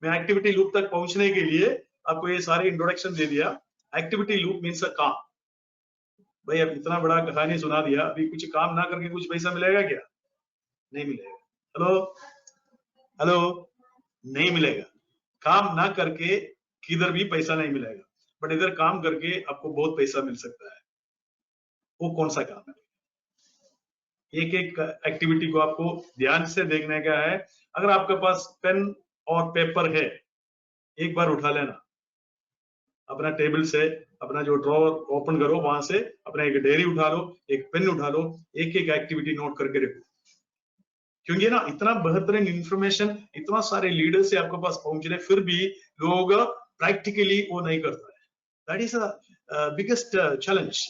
मैं एक्टिविटी लूप तक पहुंचने के लिए आपको ये सारे इंट्रोडक्शन दे दिया। एक्टिविटी लूप मीन्स अ काम। भाई अब इतना बड़ा कहानी सुना दिया, अभी कुछ काम ना करके कुछ पैसा मिलेगा क्या? नहीं मिलेगा। हेलो हेलो, नहीं मिलेगा। काम ना करके किधर भी पैसा नहीं मिलेगा, बट इधर काम करके आपको बहुत पैसा मिल सकता है। वो कौन सा काम है? एक एक एक्टिविटी को आपको ध्यान से देखने का है। अगर आपके पास पेन और पेपर है, एक बार उठा लेना, अपना टेबल से अपना जो ड्रॉवर ओपन करो, वहां से अपना एक डायरी उठा लो, एक पेन उठा लो, एक एक एक्टिविटी नोट करके रखो। क्योंकि ना इतना बेहतरीन इंफॉर्मेशन इतना सारे लीडर से आपके पास पहुंच रहे, फिर भी लोग प्रैक्टिकली वो नहीं करता है। That is biggest challenge.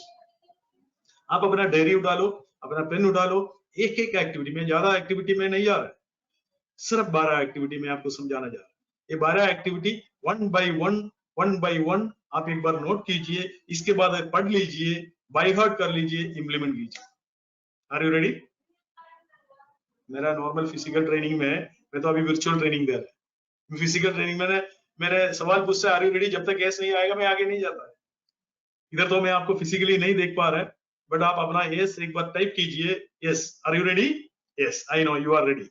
आप अपना डायरी उठा लो, अपना पेन उठा लो, एक एक एक्टिविटी में, ज्यादा एक्टिविटी में नहीं जा रहा है, सिर्फ 12 एक्टिविटी में आपको समझाना जा रहा है। ये 12 एक्टिविटी वन बाय वन आप एक बार नोट कीजिए, इसके बाद पढ़ लीजिए, बाय हार्ट कर लीजिए, इंप्लीमेंट कीजिए। Are you ready? मेरा नॉर्मल फिजिकल ट्रेनिंग में, मैं तो अभी वर्चुअल ट्रेनिंग दे रहा है। फिजिकल ट्रेनिंग में मेरे सवाल पूछते आर यू रेडी, जब तक एस नहीं आएगा मैं आगे नहीं जाता है। इधर तो मैं आपको फिजिकली नहीं देख पा रहा है, बट आप अपना यस एक बार टाइप कीजिए, yes are you ready, yes I know you are ready.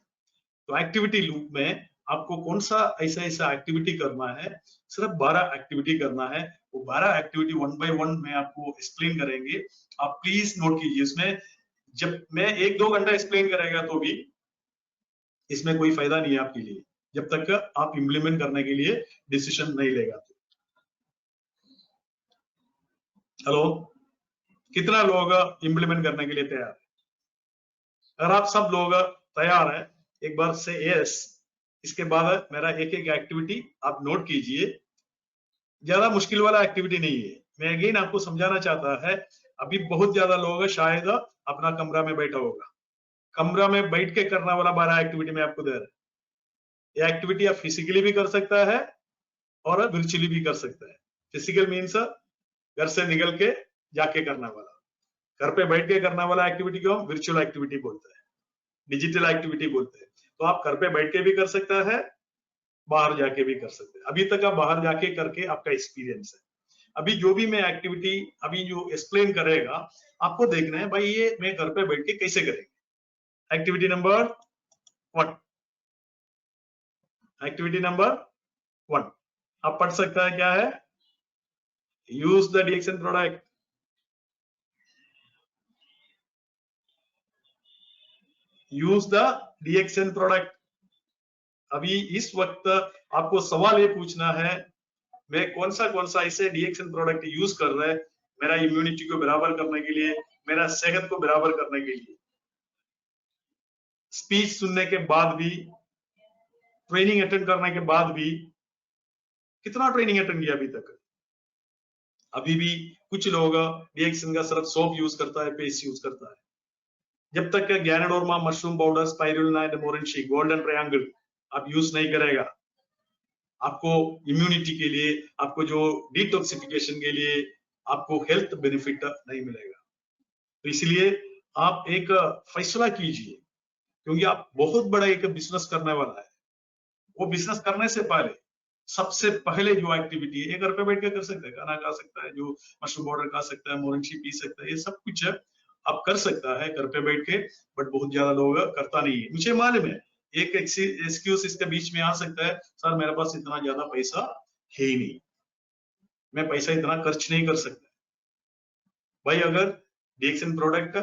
तो एक्टिविटी लूप में आपको कौन सा ऐसा एक्टिविटी करना है, सिर्फ 12 एक्टिविटी करना है। वो 12 एक्टिविटी 1 बाय 1 में आपको एक्सप्लेन करेंगे। आप प्लीज नोट कीजिए। इसमें जब मैं 1-2 घंटा एक्सप्लेन करेगा तो भी इसमें कोई फायदा नहीं है आपके लिए, जब तक आप इम्प्लीमेंट करने के लिए डिसीजन नहीं लेगा। हेलो, कितना लोग इम्प्लीमेंट करने के लिए तैयार है? अगर आप सब लोग तैयार है, एक बार से यस। इसके बाद मेरा एक एक एक्टिविटी आप नोट कीजिए। ज्यादा मुश्किल वाला एक्टिविटी नहीं है। मैं अगेन आपको समझाना चाहता है, अभी बहुत ज्यादा लोग शायद अपना कमरा में बैठा होगा। कमरा में बैठ के करने वाला 12 एक्टिविटी में आपको दे रहा है। ये एक्टिविटी आप फिजिकली भी कर सकता है और वर्चुअली भी कर सकता है। फिजिकल मीन्स घर से निकल के जाके करना वाला, घर पे बैठ के करना वाला एक्टिविटी को हम वर्चुअल एक्टिविटी बोलते हैं, डिजिटल एक्टिविटी बोलते हैं। तो आप घर पे बैठ के भी कर सकता है, बाहर जाके भी कर सकते हैं। अभी तक आप बाहर जाके करके आपका एक्सपीरियंस है। अभी जो भी मैं एक्टिविटी अभी जो एक्सप्लेन करेगा, आपको देखना है भाई ये मैं घर पे बैठ के कैसे करेंगे। एक्टिविटी नंबर 1, एक्टिविटी नंबर 1 आप पढ़ सकता है, क्या है? Use the DXN product. Use the DXN product. अभी इस वक्त आपको सवाल ये पूछना है, मैं कौन सा ऐसे डीएक्सएन प्रोडक्ट यूज कर रहा है मेरा इम्यूनिटी को बराबर करने के लिए, मेरा सेहत को बराबर करने के लिए। स्पीच सुनने के बाद भी, ट्रेनिंग अटेंड करने के बाद भी, कितना ट्रेनिंग अटेंड किया अभी तक? अभी भी कुछ लोग डीएक्सएन का सिर्फ सोप यूज करता है, पेस्ट यूज करता है। जब तक Ganoderma mushroom powder, spirulina and Morinzhi, golden triangle आप यूज नहीं करेगा, आपको इम्यूनिटी के लिए, आपको जो डिटॉक्सिफिकेशन के लिए आपको हेल्थ बेनिफिट नहीं मिलेगा। तो इसलिए आप एक फैसला कीजिए, क्योंकि आप बहुत बड़ा एक बिजनेस करने वाला है। वो बिजनेस करने से पहले सबसे पहले जो एक्टिविटी है, घर पे बैठ के कर सकते हैं, खाना खा सकता है, जो मशरूम पाउडर खा सकता है, मोरेंशी पी सकता है, ये सब कुछ आप कर सकता है घर पे बैठ के। बट बहुत ज्यादा लोग करता नहीं है। मुझे मालूम है एक एक्सक्यूज इसके बीच में आ सकता है, सर मेरे पास इतना ज्यादा पैसा है ही नहीं, मैं पैसा इतना खर्च नहीं कर सकता। भाई अगर डीएक्सएन प्रोडक्ट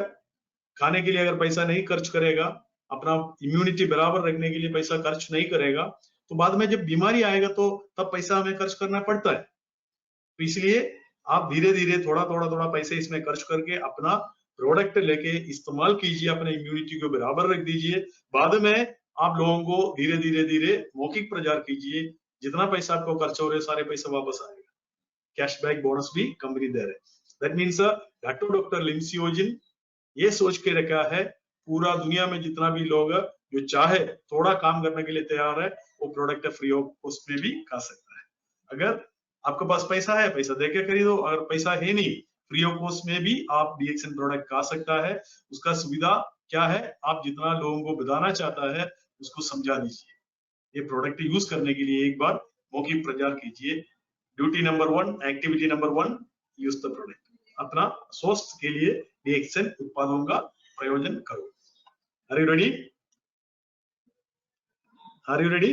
खाने के लिए अगर पैसा नहीं खर्च करेगा, अपना इम्यूनिटी बराबर रखने के लिए पैसा खर्च नहीं करेगा, तो बाद में जब बीमारी आएगा तो तब पैसा हमें खर्च करना पड़ता है। तो इसलिए आप धीरे धीरे थोड़ा पैसे इसमें खर्च करके अपना प्रोडक्ट लेके इस्तेमाल कीजिए, अपने इम्यूनिटी को बराबर रख दीजिए। बाद में आप लोगों को धीरे धीरे मौखिक प्रचार कीजिए, जितना पैसा आपको खर्च हो रहे सारे पैसा वापस आएगा। कैशबैक बोनस भी कंपनी दे रहे। दैट मीन्स डॉक्टर लिम्सियोजिन ये सोच के रखा है, पूरा दुनिया में जितना भी लोग जो चाहे थोड़ा काम करने के लिए तैयार है, वो प्रोडक्ट फ्री ऑफ कॉस्ट में भी खा सकता है। अगर आपके पास पैसा है, पैसा देके खरीदो। अगर पैसा है नहीं, फ्री ऑफ कॉस्ट में भी आप डीएक्सएन प्रोडक्ट खा सकता है। उसका सुविधा क्या है, आप जितना लोगों को बताना चाहता है उसको समझा दीजिए। ये प्रोडक्ट यूज करने के लिए एक बार मौखिक प्रचार कीजिए। Duty number 1, activity number 1, use the product. अपना स्वास्थ्य के लिए डीएक्सएन उत्पादों का प्रयोजन करो। Are you ready? Are you ready?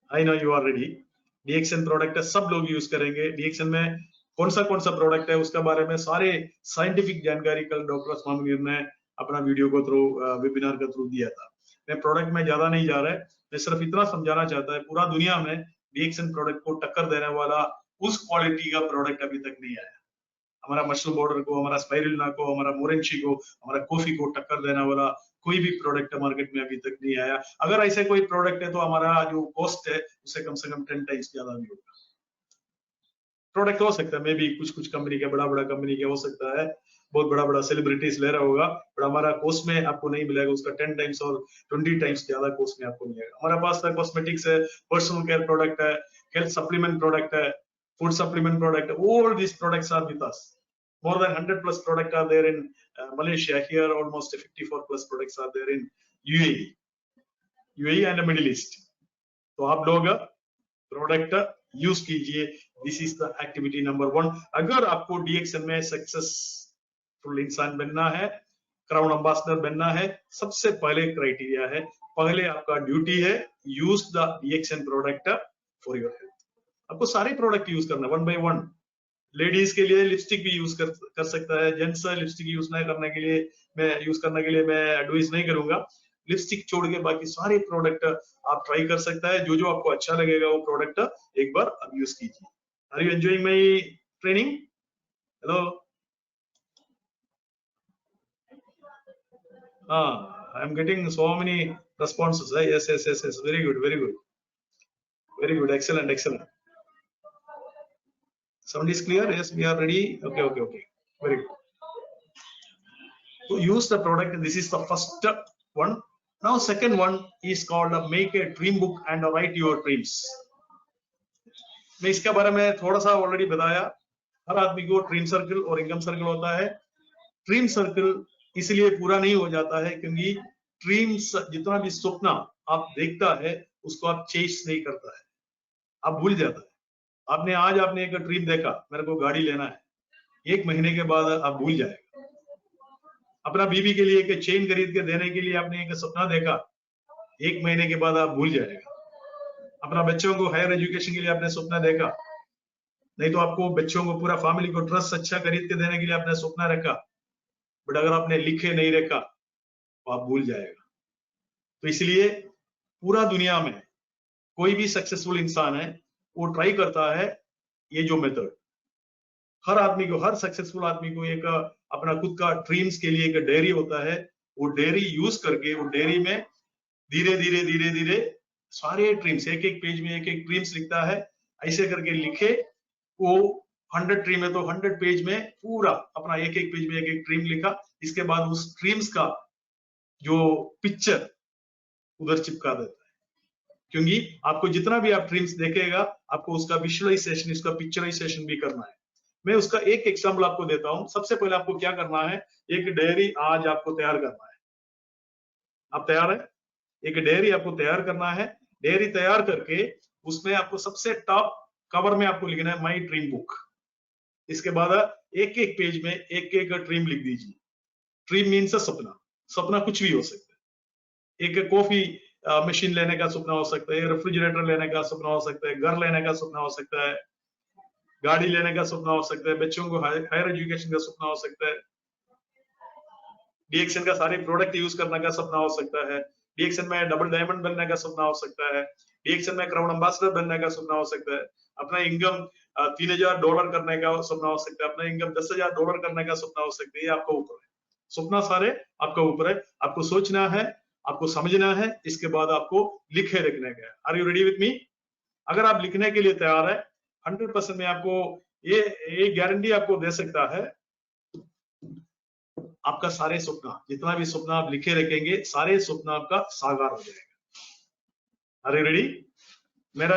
I know you are ready. DXN product सब लोग यूज करेंगे। डीएक्सएन में कौन सा प्रोडक्ट है उसका बारे में सारे साइंटिफिक जानकारी कल डॉक्टर स्वामी ने अपना वीडियो को थ्रू वेबिनार के थ्रू दिया था। मैं प्रोडक्ट में ज्यादा नहीं जा रहा है, मैं सिर्फ इतना समझाना चाहता है, पूरा दुनिया में डीएक्सएन प्रोडक्ट को टक्कर देने वाला उस क्वालिटी का प्रोडक्ट अभी तक नहीं आया। हमारा मशरूम पाउडर को, हमारा स्पाइरुलिना को, हमारा मोरेंशी को, हमारा कॉफी को टक्कर देने वाला कोई भी प्रोडक्ट मार्केट में अभी तक नहीं आया। अगर ऐसे कोई प्रोडक्ट है तो हमारा जो कॉस्ट है उससे कम से कम 10 टाइम्स ज्यादा भी होगा। प्रोडक्ट हो सकता है मे भी कुछ कंपनी का, बड़ा कंपनी का हो सकता है, बहुत बड़ा सेलिब्रिटीज ले रहा होगा, पर हमारा कॉस्ट में आपको नहीं मिलेगा। उसका 10 टाइम्स और 20 टाइम्स ज्यादा कॉस्ट में आपको मिलेगा। हमारे पास कॉस्मेटिक्स है, पर्सनल केयर प्रोडक्ट है, हेल्थ सप्लीमेंट प्रोडक्ट है, food supplement product, all these products are with us. More than 100 plus products are there in Malaysia. Here almost 54 plus products are there in UAE and the Middle East. तो आप लोग प्रोडक्ट यूज कीजिए। This is the activity number 1। अगर आपको डीएक्सएन में सक्सेसफुल इंसान बनना है, क्राउन एम्बेसडर बनना है, सबसे पहले क्राइटेरिया है, पहले आपका ड्यूटी है use the DXN product for your health. आपको सारे प्रोडक्ट यूज करना वन बाय वन। लेडीज के लिए लिपस्टिक भी यूज कर सकता है, जेंट्स लिपस्टिक यूज नहीं करने के लिए मैं एडवाइस नहीं करूंगा। लिपस्टिक छोड़ के बाकी सारे प्रोडक्ट आप ट्राई कर सकता है, जो आपको अच्छा लगेगा वो प्रोडक्ट एक बार आप यूज कीजिए। Are you enjoying my training? Hello, I am getting so many responses. Yes. Very good. Excellent. Sound is clear? Yes, we are ready. Okay. Very good. So use the product. This is the first one. Now second one is called make a dream book and write your dreams. मैं इसके बारे में थोड़ा सा ऑलरेडी बताया। हर आदमी को ड्रीम सर्कल और इनकम सर्कल होता है। ड्रीम सर्कल इसलिए पूरा नहीं हो जाता है क्योंकि ड्रीम्स, जितना भी सपना आप देखता है उसको आप चेस नहीं करता है, आप भूल जाता है। आपने एक ड्रीम देखा, मेरे को गाड़ी लेना है, 1 महीने के बाद आप भूल जाएगा। अपना बीवी के लिए एक चेन खरीद के देने के लिए आपने एक सपना देखा, 1 महीने के बाद आप भूल जाएगा। अपना बच्चों को हायर एजुकेशन के लिए आपने सपना देखा, नहीं तो आपको बच्चों को पूरा फैमिली को ड्रेस अच्छा खरीद के देने के लिए आपने सपना रखा, बट अगर आपने लिखे नहीं रखा तो आप भूल जाएगा। तो इसलिए पूरा दुनिया में कोई भी सक्सेसफुल इंसान है वो ट्राई करता है ये जो मेथड। हर सक्सेसफुल आदमी को एक अपना खुद का ड्रीम्स के लिए एक डायरी होता है। वो डायरी यूज करके वो डायरी में धीरे धीरे सारे ड्रीम्स एक पेज में एक ड्रीम्स लिखता है। ऐसे करके लिखे वो 100 ड्रीम है तो 100 पेज में पूरा अपना एक पेज में एक ड्रीम लिखा। इसके बाद उस ड्रीम्स का जो पिक्चर उधर चिपका देता है, क्योंकि आपको जितना भी आप ड्रीम्स देखेगा आपको उसका विजुअलाइजेशन, उसका पिक्चराइजेशन भी करना है। मैं उसका एक एग्जांपल आपको देता हूं। सबसे पहले आपको क्या करना है, एक डायरी आज आपको तैयार करना है। आप तैयार है? एक डायरी आपको तैयार करना है। डायरी तैयार करके उसमें आपको सबसे टॉप कवर में आपको लिखना है माई ड्रीम बुक। इसके बाद एक पेज में एक ड्रीम लिख दीजिए। ड्रीम मीन्स सपना कुछ भी हो सकता है। एक कॉफी मशीन लेने का सपना हो सकता है, रेफ्रिजरेटर लेने का सपना हो सकता है, घर लेने का सपना हो सकता है, गाड़ी लेने का सपना हो सकता है, बच्चों को हायर एजुकेशन का सपना हो सकता है, DXN का सारे प्रोडक्ट यूज करने का सपना हो सकता है, DXN में डबल डायमंड बनने का सपना हो सकता है, DXN में क्राउन एम्बेसडर बनने का सपना हो सकता है, अपना इनकम $3000 करने का सपना हो सकता है, अपना इनकम $10,000 करने का सपना हो सकता है। ये आपका ऊपर है, सपना सारे आपका ऊपर है। आपको सोचना है, आपको समझना है, इसके बाद आपको लिखे रखने का है। Are you ready with me? अगर आप लिखने के लिए तैयार है 100% में आपको ये गारंटी आपको दे सकता है, आपका सारे सपना, जितना भी सपना आप लिखे रखेंगे, सारे सपना आपका साकार हो जाएगा। Are you ready? मेरा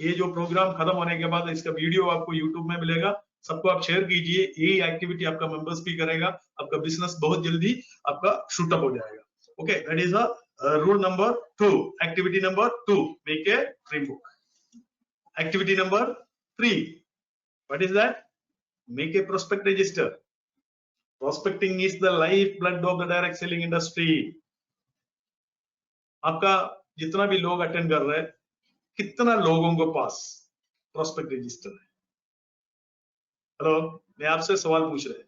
ये जो प्रोग्राम खत्म होने के बाद इसका वीडियो आपको यूट्यूब में मिलेगा, सबको आप शेयर कीजिए। यही एक्टिविटी आपका मेंबर्स भी करेगा, आपका बिजनेस बहुत जल्दी आपका शूटअप हो जाएगा। Okay, that is rule number 2। Activity number 2, make a dream book. Activity number 3, what is that? Make a prospect register. Prospecting is the life blood of the direct selling industry. आपका जितना भी लोग अटेंड कर रहे हैं, कितना लोगों के पास प्रोस्पेक्ट रजिस्टर है? हेलो, मैं आपसे सवाल पूछ रहा हूं,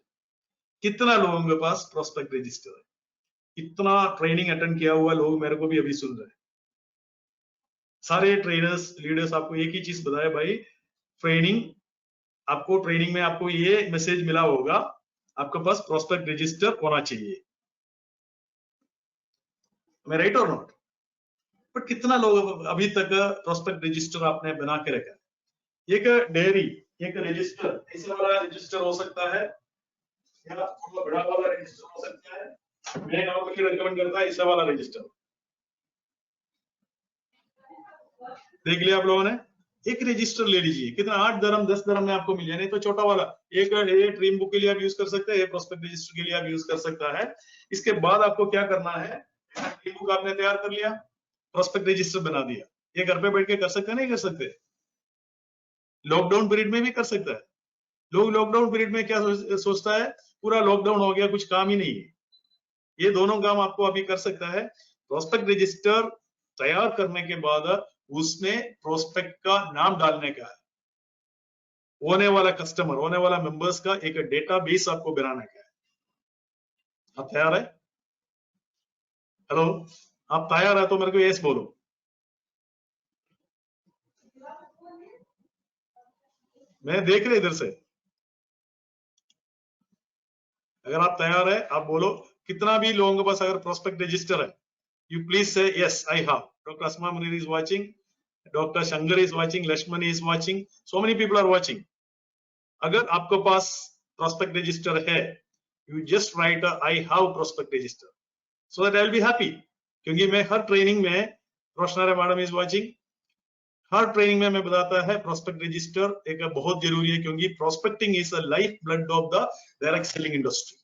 कितना लोगों के पास प्रोस्पेक्ट रजिस्टर है? इतना ट्रेनिंग अटेंड किया हुआ लोग मेरे को भी अभी सुन रहे हैं। सारे ट्रेनर्स लीडर्स आपको एक ही चीज बताया, भाई ट्रेनिंग में आपको ये मैसेज मिला होगा, आपके पास प्रोस्पेक्ट रजिस्टर होना चाहिए। मैं राइट और नॉट? बट कितना लोग अभी तक प्रोस्पेक्ट रजिस्टर आपने बना के रखा है? एक डायरी, एक रजिस्टर, ऐसा वाला रजिस्टर हो सकता है या थोड़ा बड़ा वाला रजिस्टर हो सकता है। मैं आपको रिकमेंड करता है ऐसा वाला रजिस्टर। देख लिया आप लोगों ने? एक रजिस्टर ले लीजिए, कितना 8 दरम 10 दरम में आपको मिल जाए, नहीं तो छोटा वाला एक ड्रीम बुक के लिए आप यूज कर सकते हैं, प्रोस्पेक्ट रजिस्टर के लिए आप यूज कर सकता है। इसके बाद आपको क्या करना है, ड्रीम बुक आपने तैयार कर लिया, प्रोस्पेक्ट रजिस्टर बना दिया। ये घर पे बैठ के कर सकते हैं, नहीं कर सकते? लॉकडाउन पीरियड में भी कर सकता है। लोग लॉकडाउन पीरियड में क्या सोचता है, पूरा लॉकडाउन हो गया, कुछ काम ही नहीं है, ये दोनों काम आपको अभी कर सकता है। प्रोस्पेक्ट रजिस्टर तैयार करने के बाद उसमें प्रोस्पेक्ट का नाम डालने का है, होने वाला कस्टमर, होने वाला मेंबर्स का एक डेटाबेस आपको बनाने का है। आप तैयार है? हेलो, आप तैयार है तो मेरे को यस बोलो। मैं देख रहे इधर से। अगर आप तैयार है आप बोलो। कितना भी लोगों के पास अगर प्रोस्पेक्ट रजिस्टर है, you please say yes I have. Dr. Asma Munir is watching, Dr. Shankar is watching, Lakshman is watching, so many people are watching. अगर आपके पास प्रोस्पेक्ट रजिस्टर है, you just write I have prospect register, so that I will be happy. क्योंकि मैं हर ट्रेनिंग में, Roshanara madam is watching, her training में मैं बताता है प्रोस्पेक्ट रजिस्टर एक बहुत जरूरी है, क्योंकि prospecting is the life blood of the direct selling industry.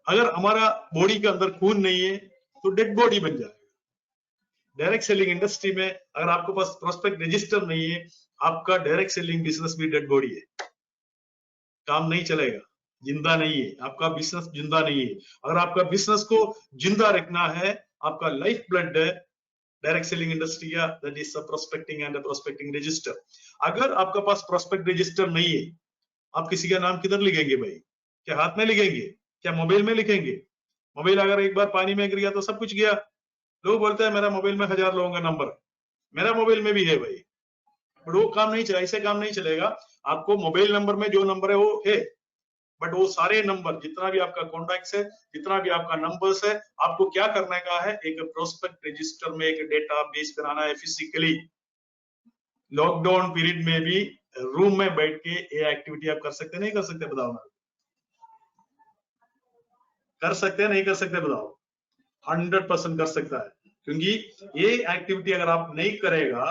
अगर हमारा बॉडी के अंदर खून नहीं है तो डेड बॉडी बन जाएगा। डायरेक्ट सेलिंग इंडस्ट्री में अगर आपके पास प्रोस्पेक्ट रजिस्टर नहीं है, आपका डायरेक्ट सेलिंग बिजनेस भी डेड बॉडी है, काम नहीं चलेगा, जिंदा नहीं है, आपका बिजनेस जिंदा नहीं है। अगर आपका बिजनेस को जिंदा रखना है, आपका लाइफ ब्लड है डायरेक्ट सेलिंग इंडस्ट्री का, that is the prospecting and the prospecting register. अगर आपका पास प्रोस्पेक्ट रजिस्टर नहीं है, आप किसी का नाम किधर लिखेंगे भाई? क्या हाथ में लिखेंगे? क्या मोबाइल में लिखेंगे? मोबाइल अगर एक बार पानी में गिर गया तो सब कुछ गया। लोग बोलते हैं मेरा मोबाइल में 1000 लोगों का नंबर है, मेरा मोबाइल में भी है भाई, बट वो काम नहीं चला, ऐसे काम नहीं चलेगा। आपको मोबाइल नंबर में जो नंबर है वो है, बट वो सारे नंबर, जितना भी आपका कॉन्टैक्ट्स है, जितना भी आपका नंबर्स है, आपको क्या करने का है, एक प्रोस्पेक्ट रजिस्टर में एक डेटाबेस बनाना है फिजिकली। लॉकडाउन पीरियड में भी रूम में बैठ के ये एक्टिविटी आप कर सकते नहीं कर सकते? बताओ ना, कर सकते हैं नहीं कर सकते? बताओ। 100% कर सकता है, क्योंकि ये एक्टिविटी अगर आप नहीं करेगा,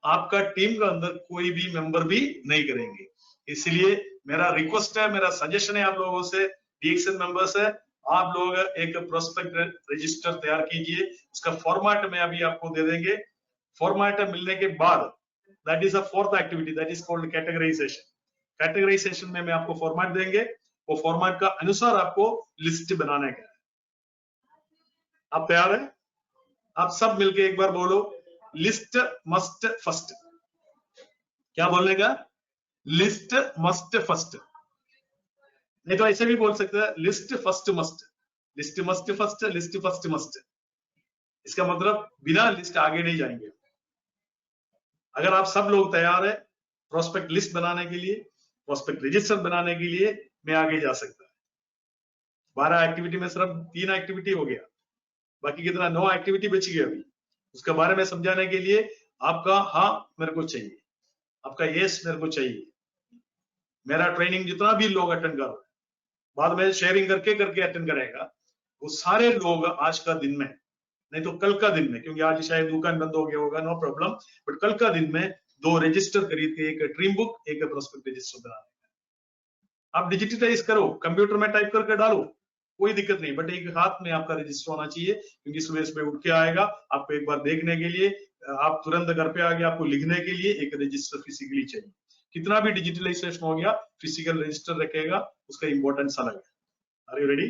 आपका टीम के अंदर कोई भी मेंबर भी नहीं करेंगे। इसलिए मेरा रिक्वेस्ट है, मेरा सजेशन है आप लोगों से, डीएक्सएन मेंबर्स है, आप लोग एक प्रोस्पेक्ट रजिस्टर तैयार कीजिए। उसका फॉर्मेट में अभी आपको दे देंगे। फॉर्मेट मिलने के बाद, that is a fourth activity, that is called categorisation. Categorisation में आपको फॉर्मेट देंगे, वो फॉर्मेट का अनुसार आपको लिस्ट बनाने का है। आप तैयार है? आप सब मिलके एक बार बोलो, लिस्ट मस्ट फर्स्ट। क्या बोलने का? List must first. नहीं तो ऐसे भी बोल सकते हैं, list first must, list must first, list first must. इसका मतलब बिना लिस्ट आगे नहीं जाएंगे। अगर आप सब लोग तैयार है प्रोस्पेक्ट लिस्ट बनाने के लिए, प्रोस्पेक्ट रजिस्टर बनाने के लिए, मैं आगे जा सकता है। 12 एक्टिविटी में सिर्फ 3 एक्टिविटी हो गया, बाकी कितना 9 एक्टिविटी बच गई अभी। उसके बारे में समझाने के लिए आपका हाँ मेरे को चाहिए, आपका यस मेरे को चाहिए। मेरा ट्रेनिंग जितना भी लोग अटेंड कर रहे हैं, बाद में शेयरिंग करके करके अटेंड करेगा, वो सारे लोग आज का दिन में, नहीं तो कल का दिन में, क्योंकि आज शायद दुकान बंद हो गया होगा, नो प्रॉब्लम, बट कल का दिन में 2 रजिस्टर खरीद के, एक ड्रीम बुक, एक प्रोस्पेक्ट रजिस्टर बना। आप डिजिटलाइज करो, कंप्यूटर में टाइप करके डालो, कोई दिक्कत नहीं, बट एक हाथ में आपका रजिस्टर होना चाहिए, क्योंकि सुबह सुबह उठ के आएगा आपको एक बार देखने के लिए, आप तुरंत घर पे आ गए, आपको लिखने के लिए एक रजिस्टर फिजिकली चाहिए। कितना भी डिजिटलाइजेशन हो गया, फिजिकल रजिस्टर रखेगा, उसका इंपॉर्टेंस अलग है। Are you ready?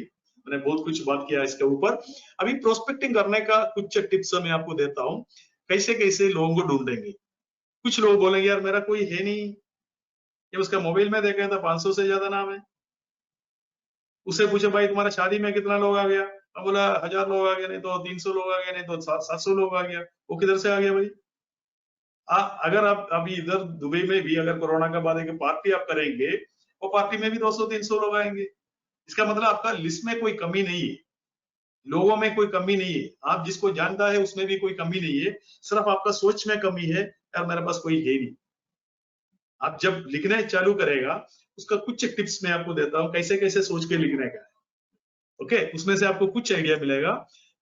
मैंने बहुत कुछ बात किया इसके ऊपर। अभी प्रोस्पेक्टिंग करने का कुछ टिप्स मैं आपको देता हूँ, कैसे कैसे लोगों को ढूंढेंगे। कुछ लोग बोलेंगे यार मेरा कोई है नहीं, ये उसका मोबाइल में देखा था 500 से ज्यादा नाम है। उससे पूछे भाई तुम्हारा शादी में कितना लोग आ गया? अब बोला 1000 लोग आ गए, नहीं तो 300 लोग आ गए, नहीं तो 700 लोग आ गया। वो किधर से आ गया भाई? अगर आप अभी इधर दुबई में भी अगर कोरोना के बाद एक पार्टी आप करेंगे, वो पार्टी में भी 200-300 लोग आएंगे। इसका मतलब आपका लिस्ट में कोई कमी नहीं है, लोगों में कोई कमी नहीं है, आप जिसको जानता है उसमें भी कोई कमी नहीं है, सिर्फ आपका सोच में कमी है, यार मेरे पास कोई है नहीं। आप जब लिखने चालू करेगा, उसका कुछ टिप्स मैं आपको देता हूँ, कैसे कैसे सोच के लिखने का है। ओके, उसमें से आपको कुछ आइडिया मिलेगा।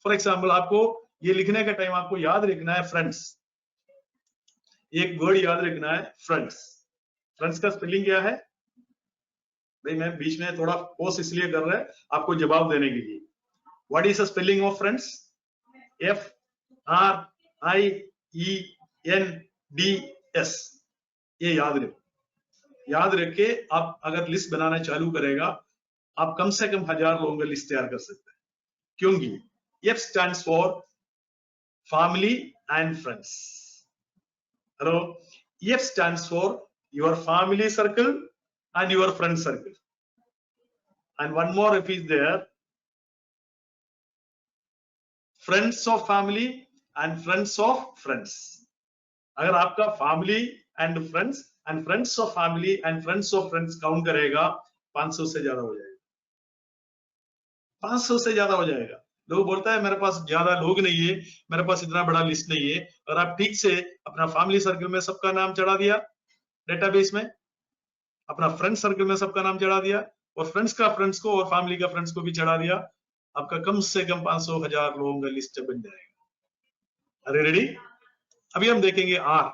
फॉर एग्जाम्पल, आपको ये लिखने का टाइम आपको याद रखना है फ्रेंड्स, एक वर्ड याद रखना है फ्रेंड्स। फ्रेंड्स का स्पेलिंग क्या है भाई? मैं बीच में थोड़ा पोस्ट इसलिए कर रहा है आपको जवाब देने के लिए। What is the spelling of friends? FRIENDS। ये याद रखो। याद रख के आप अगर लिस्ट बनाना चालू करेगा, आप कम से कम 1000 लोगों का लिस्ट तैयार कर सकते हैं, क्योंकि F stands for family and friends. Hello, F stands for your family circle and your friend circle. And one more F is there, friends of family and friends of friends. अगर आपका family and friends of family and friends of friends count करेगा, 500 से ज्यादा हो जाएगा, 500 से ज्यादा हो जाएगा। लोग बोलता है मेरे पास ज्यादा लोग नहीं है, मेरे पास इतना बड़ा लिस्ट नहीं है। और आप ठीक से अपना फैमिली सर्कल में सबका नाम चढ़ा दिया डेटाबेस में, अपना फ्रेंड सर्कल में सबका नाम चढ़ा दिया, और फ्रेंड्स का फ्रेंड्स को और फैमिली का फ्रेंड्स को भी चढ़ा दिया, आपका कम से कम 500,000 लोगों का लिस्ट बन जाएगा। अरे रेडी? अभी हम देखेंगे R.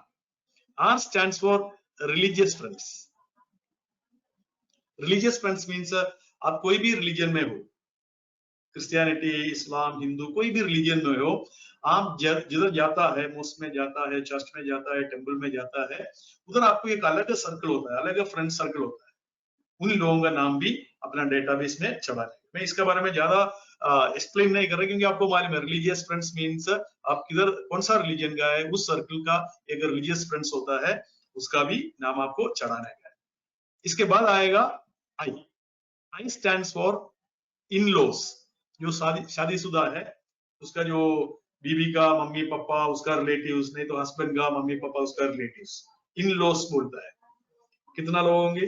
R stands for religious friends. Religious friends means आप कोई भी रिलीजन में हो, क्रिश्चियनिटी, इस्लाम, हिंदू, कोई भी रिलीजन में हो, आप जिधर जाता है, मॉस्क में जाता है, चर्च में जाता है, टेंपल में जाता है, उधर आपको एक अलग सर्कल होता है, अलग फ्रेंड सर्कल होता है। उन लोगों का नाम भी अपना डेटाबेस में चढ़ा है। मैं इसके बारे में ज्यादा एक्सप्लेन नहीं कर रहा, क्योंकि आपको मालूम है रिलीजियस फ्रेंड्स मीन्स आप किधर कौन सा रिलीजन का है, उस सर्कल का एक रिलीजियस फ्रेंड्स होता है, उसका भी नाम आपको चढ़ाना है। इसके बाद आएगा I. I stands for in-laws. जो शादीशुदा है, उसका जो बीवी का मम्मी पापा, उसका रिलेटिव्स, नहीं तो हस्बैंड का मम्मी पापा, उसका रिलेटिव्स, इन लॉस बोलता है। कितना लोग होंगे?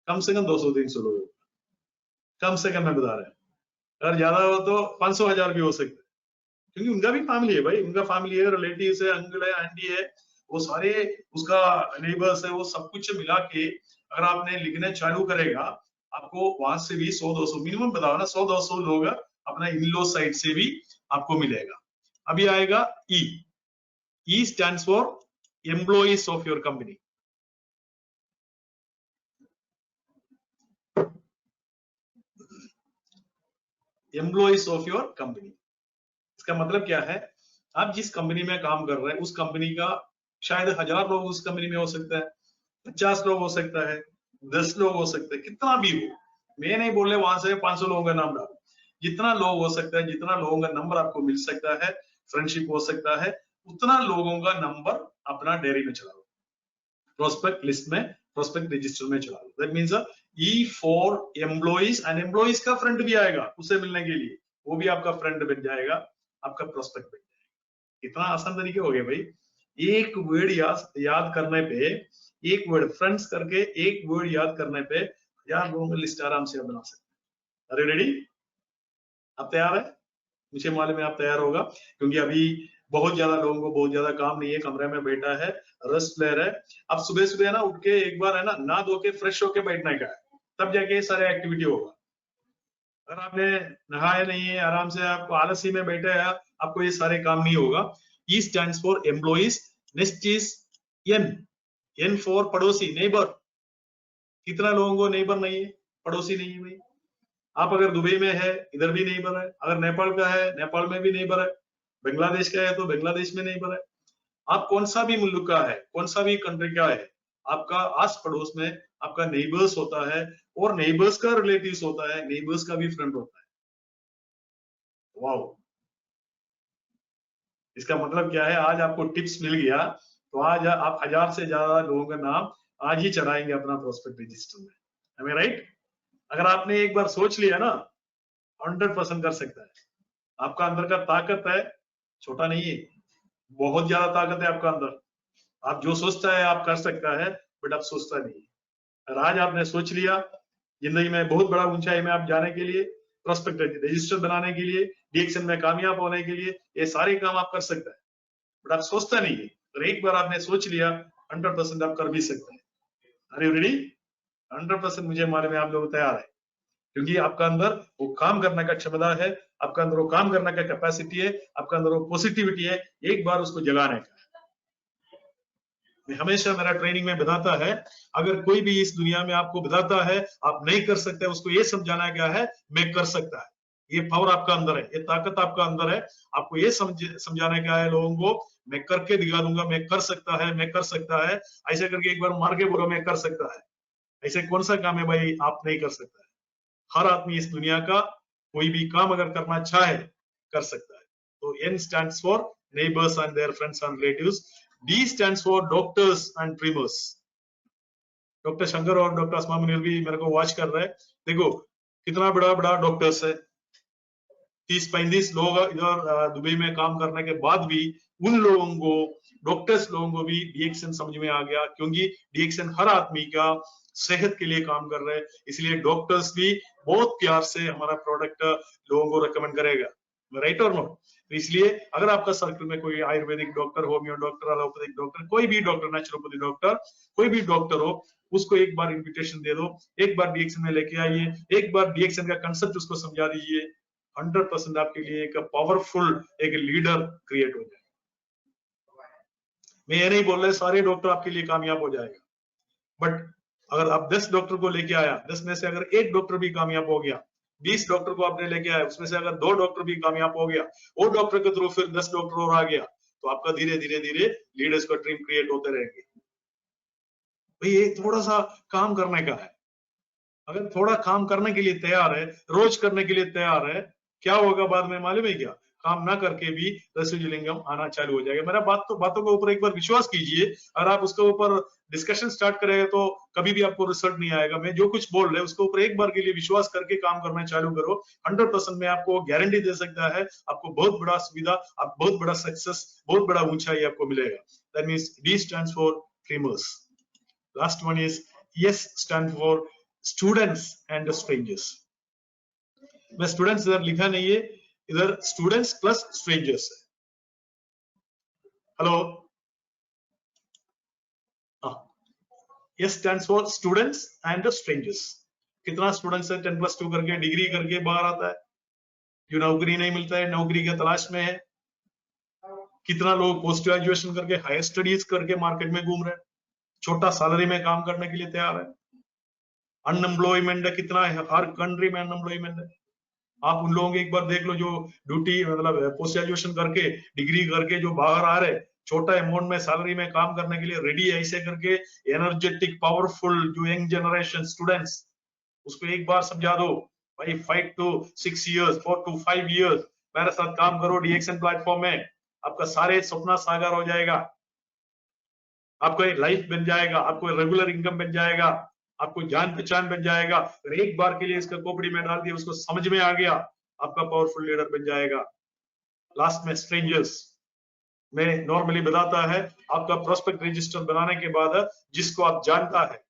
कम से कम 200-300 लोग, कम से कम मैं बता रहा हूं। अगर ज्यादा हो तो 500,000 भी हो सकते हैं, क्योंकि उनका भी फैमिली है भाई, उनका फैमिली है, रिलेटिव्स है, अंकल है, आंटी है, वो सारे उसका नेबर्स है, वो सब कुछ मिला के अगर आपने लिखने चालू करेगा, आपको वहां से भी 100-200 मिनिमम बताओ ना, 100-200 लोग अपना इन-लॉ साइड से भी आपको मिलेगा। अभी आएगा E. E stands for employees of your company. Employees of your company, इसका मतलब क्या है? आप जिस कंपनी में काम कर रहे हैं, उस कंपनी का शायद 1000 लोग उस कंपनी में हो सकता है, 50 लोग हो सकता है, 10 लोग हो सकते हैं, कितना भी हो। मैं नहीं बोल रहे वहां से 500 लोगों का नाम डालो, जितना लोग हो सकता है, जितना लोगों का नंबर आपको मिल सकता है, फ्रेंडशिप हो सकता है, उतना लोगों का नंबर अपना डेयरी में चला लो, प्रोस्पेक्ट लिस्ट में, प्रोस्पेक्ट रजिस्टर में चला लो। That means E for employees, and employees का फ्रेंड भी आएगा उससे मिलने के लिए, वो भी आपका फ्रेंड बन जाएगा, आपका प्रोस्पेक्ट बन जाएगा। इतना आसान तरीके हो गए भाई। एक वर्ड याद करने पे, एक वर्ड फ्रेंड्स करके एक वर्ड याद करने पे 1000 लोगों की लिस्ट आराम से आप बना सकते हैं। अरे रेडी? आप तैयार है? मुझे मालूम है आप तैयार होगा, क्योंकि अभी बहुत ज्यादा लोगों को बहुत ज्यादा काम नहीं है, कमरे में बैठा है, रेस्ट ले रहा है। अब सुबह सुबह ना उठ के एक बार है ना, नहा धो के फ्रेश होके बैठने का है, तब जाके सारे एक्टिविटी होगा। अगर आपने नहाया नहीं है, आराम से आपको आलसी में बैठे हैं, आपको ये सारे काम नहीं होगा। E stands for employees. Next is N. N for पड़ोसी, नेबर। कितना लोगों को नेबर नहीं है, पड़ोसी नहीं है भाई। आप अगर दुबई में है, इधर भी नेबर है, अगर नेपाल का है, नेपाल में भी नेबर है, बांग्लादेश का है तो बांग्लादेश में नेबर है। आप कौन सा भी मुल्क का है, कौन सा भी कंट्री का है, आपका आस पड़ोस में आपका नेबर्स होता है, और नेबर्स का रिलेटिव्स होता है, नेबर्स का भी फ्रेंड होता है। वाओ! इसका मतलब क्या है? आज आपको टिप्स मिल गया, तो आज आप 1000 से ज्यादा लोगों का नाम आज ही चढ़ाएंगे अपना प्रोस्पेक्ट रजिस्टर में। Am I right? अगर आपने एक बार सोच लिया ना, 100% कर सकता है। आपका अंदर का ताकत है, छोटा नहीं है, बहुत ज्यादा ताकत है आपका अंदर। आप जो सोचता है आप कर सकता है, बट आप सोचता नहीं है। और आज आपने सोच लिया, जिंदगी में बहुत बड़ा ऊंचाई में आप जाने के लिए, प्रोस्पेक्ट रजिस्टर बनाने के लिए, डीएक्शन में कामयाब होने के लिए, ये सारे काम आप कर सकता है, बट आप सोचता नहीं है। और एक बार आपने सोच लिया, 100% आप कर भी सकते हैं। अरे रेडी? 100% मुझे मालूम है आप लोग तैयार है, क्योंकि आपका अंदर वो काम करने का क्षमता है, आपका अंदर वो काम करने का कैपेसिटी है, आपका अंदर वो पॉजिटिविटी है, एक बार उसको जगाने का। मैं हमेशा मेरा ट्रेनिंग में बताता है, अगर कोई भी इस दुनिया में आपको बताता है आप नहीं कर सकते, उसको ये समझाना क्या है, मैं कर सकता है। ये पावर आपका अंदर है, ये ताकत आपका अंदर है। आपको ये समझाने का है लोगों को, मैं करके दिखा दूंगा, मैं कर सकता है, मैं कर सकता है। ऐसे करके एक बार मार के बोलो मैं कर सकता है। ऐसे कौन सा काम है भाई आप नहीं कर सकता है? हर आदमी इस दुनिया का कोई भी काम अगर करना चाहे कर सकता है। तो N stands for neighbors and their friends and relatives. D stands for doctors and dreamers. Doctor Shankar और डॉक्टर अस्मा मुनीर भी मेरे को वॉच कर रहे हैं। देखो कितना बड़ा बड़ा डॉक्टर्स है, 30-35 लोग इधर दुबई में काम करने के बाद भी उन लोगों को, डॉक्टर्स लोगों को भी DXN समझ में आ गया, क्योंकि DXN हर आदमी का सेहत के लिए काम कर रहे हैं। इसलिए डॉक्टर्स भी बहुत प्यार से हमारा प्रोडक्ट लोगों को रेकमेंड करेगा, राइट और नॉट। तो इसलिए अगर आपका सर्कल में कोई Ayurvedic doctor, homeo doctor, allopathic doctor, कोई भी डॉक्टर, नेचुरोपैथी डॉक्टर, कोई भी डॉक्टर हो, उसको एक बार इन्विटेशन दे दो, एक बार DXN में लेके आइए, एक बार DXN का कंसेप्ट उसको समझा दीजिए, 100% आपके लिए एक पावरफुल एक लीडर क्रिएट हो जाएगा। मैं ये नहीं बोल रहा सारे डॉक्टर आपके लिए कामयाब हो जाएगा, बट अगर आप 10 डॉक्टर को लेके आया, 10 में से अगर एक डॉक्टर भी कामयाब हो गया, 20 डॉक्टर को आपने लेके आया, उसमें से अगर 2 डॉक्टर भी कामयाब हो गया, वो डॉक्टर के थ्रू फिर 10 डॉक्टर और आ गया, तो आपका धीरे धीरे धीरे लीडर्स का ड्रीम क्रिएट होते रहेंगे। भाई ये थोड़ा सा काम करने का है, अगर थोड़ा काम करने के लिए तैयार है, रोज करने के लिए तैयार है, क्या होगा बाद में मालूम है क्या? काम ना करके भी रेसिड्यूअल इनकम आना चालू हो जाएगा। मेरा बातों के ऊपर एक बार विश्वास कीजिए, अगर आप उसके ऊपर डिस्कशन स्टार्ट करेंगे तो कभी भी आपको रिजल्ट नहीं आएगा। मैं जो कुछ बोल रहे हैं उसके ऊपर एक बार के लिए विश्वास करके काम करना चालू करो, 100% मैं आपको गारंटी दे सकता है, आपको बहुत बड़ा सुविधा, आप बहुत बड़ा सक्सेस, बहुत बड़ा ऊंचाई आपको मिलेगा। That means D stands for dreamers. Last one is S stands for students and strangers. मैं स्टूडेंट्स इधर लिखा नहीं है, इधर स्टूडेंट्स प्लस स्ट्रेंजर्स है। Hello, S stands for students and strangers. कितना स्टूडेंट्स है 10+2 करके डिग्री करके बाहर आता है, जो नौकरी नहीं मिलता है, नौकरी के तलाश में है। कितना लोग पोस्ट ग्रेजुएशन करके, हायर स्टडीज करके मार्केट में घूम रहे हैं, छोटा सैलरी में काम करने के लिए तैयार है। अनएम्प्लॉयमेंट कितना है, हर कंट्री में अनएम्प्लॉयमेंट है। आप उन लोगों को एक बार देख लो जो ड्यूटी मतलब पोस्ट ग्रेजुएशन करके, डिग्री करके जो बाहर आ रहे, छोटा अमाउंट में सैलरी में काम करने के लिए रेडी, ऐसे करके एनर्जेटिक पावरफुल जो यंग जनरेशन स्टूडेंट्स, उसको एक बार समझा दो भाई 5 to 6 years, 4 to 5 years मेरे साथ काम करो DXN प्लेटफॉर्म में, आपका सारे सपना साकार हो जाएगा, आपको एक लाइफ बन जाएगा, आपको रेगुलर इनकम बन जाएगा, आपको जान पहचान बन जाएगा। अगर एक बार के लिए इसका खोपड़ी में डाल दिया, उसको समझ में आ गया, आपका पावरफुल लीडर बन जाएगा। लास्ट में स्ट्रेंजर्स, मैं नॉर्मली बताता है, आपका प्रोस्पेक्ट रजिस्टर बनाने के बाद जिसको आप जानता है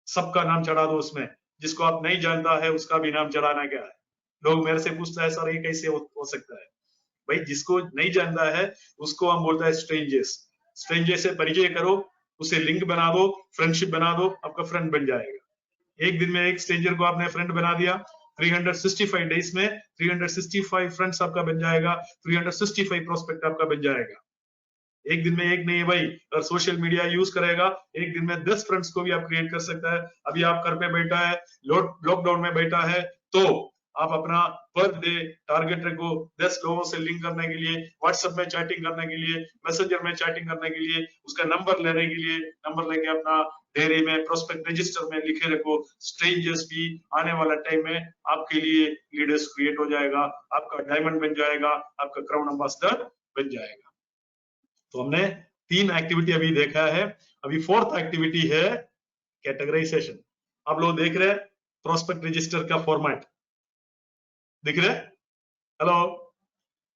सबका नाम चढ़ा दो उसमें, जिसको आप नहीं जानता है उसका भी नाम चढ़ाना क्या है। लोग मेरे से पूछता है सर ये कैसे हो सकता है? भाई जिसको नहीं जानता है उसको हम बोलता है स्ट्रेंजर्स। स्ट्रेंजर से परिचय करो, उसे लिंक बना दो, फ्रेंडशिप बना दो, आपका फ्रेंड बन जाएगा। एक दिन में एक स्ट्रेंजर को आपने फ्रेंड बना दिया, 365 डेज में 365 फ्रेंड्स आपका बन जाएगा, 365 प्रोस्पेक्ट आपका बन जाएगा। एक दिन में एक नहीं है भाई, अगर सोशल मीडिया यूज करेगा एक दिन में 10 फ्रेंड्स को भी आप क्रिएट कर सकता है। अभी आप घर पे बैठा है, लॉकडाउन में बैठा है, तो आप अपना पर डे टारगेट रखो 10 लोगों से लिंक करने के लिए, व्हाट्सएप में चैटिंग करने के लिए, मैसेंजर में चैटिंग करने के लिए, उसका नंबर लेने के लिए, नंबर लेके अपना डेयरी में प्रोस्पेक्ट रजिस्टर में लिखे रखो। स्ट्रेंजर्स भी आने वाला टाइम में आपके लिए लीडर्स क्रिएट हो जाएगा, आपका डायमंड बन जाएगा, आपका क्राउन एम्बेसडर बन जाएगा। तो हमने 3 एक्टिविटी अभी देखा है, अभी 4th एक्टिविटी है कैटेगराइजेशन। आप लोग देख रहे हैं प्रोस्पेक्ट रजिस्टर का फॉर्मेट दिख रहा है? हेलो,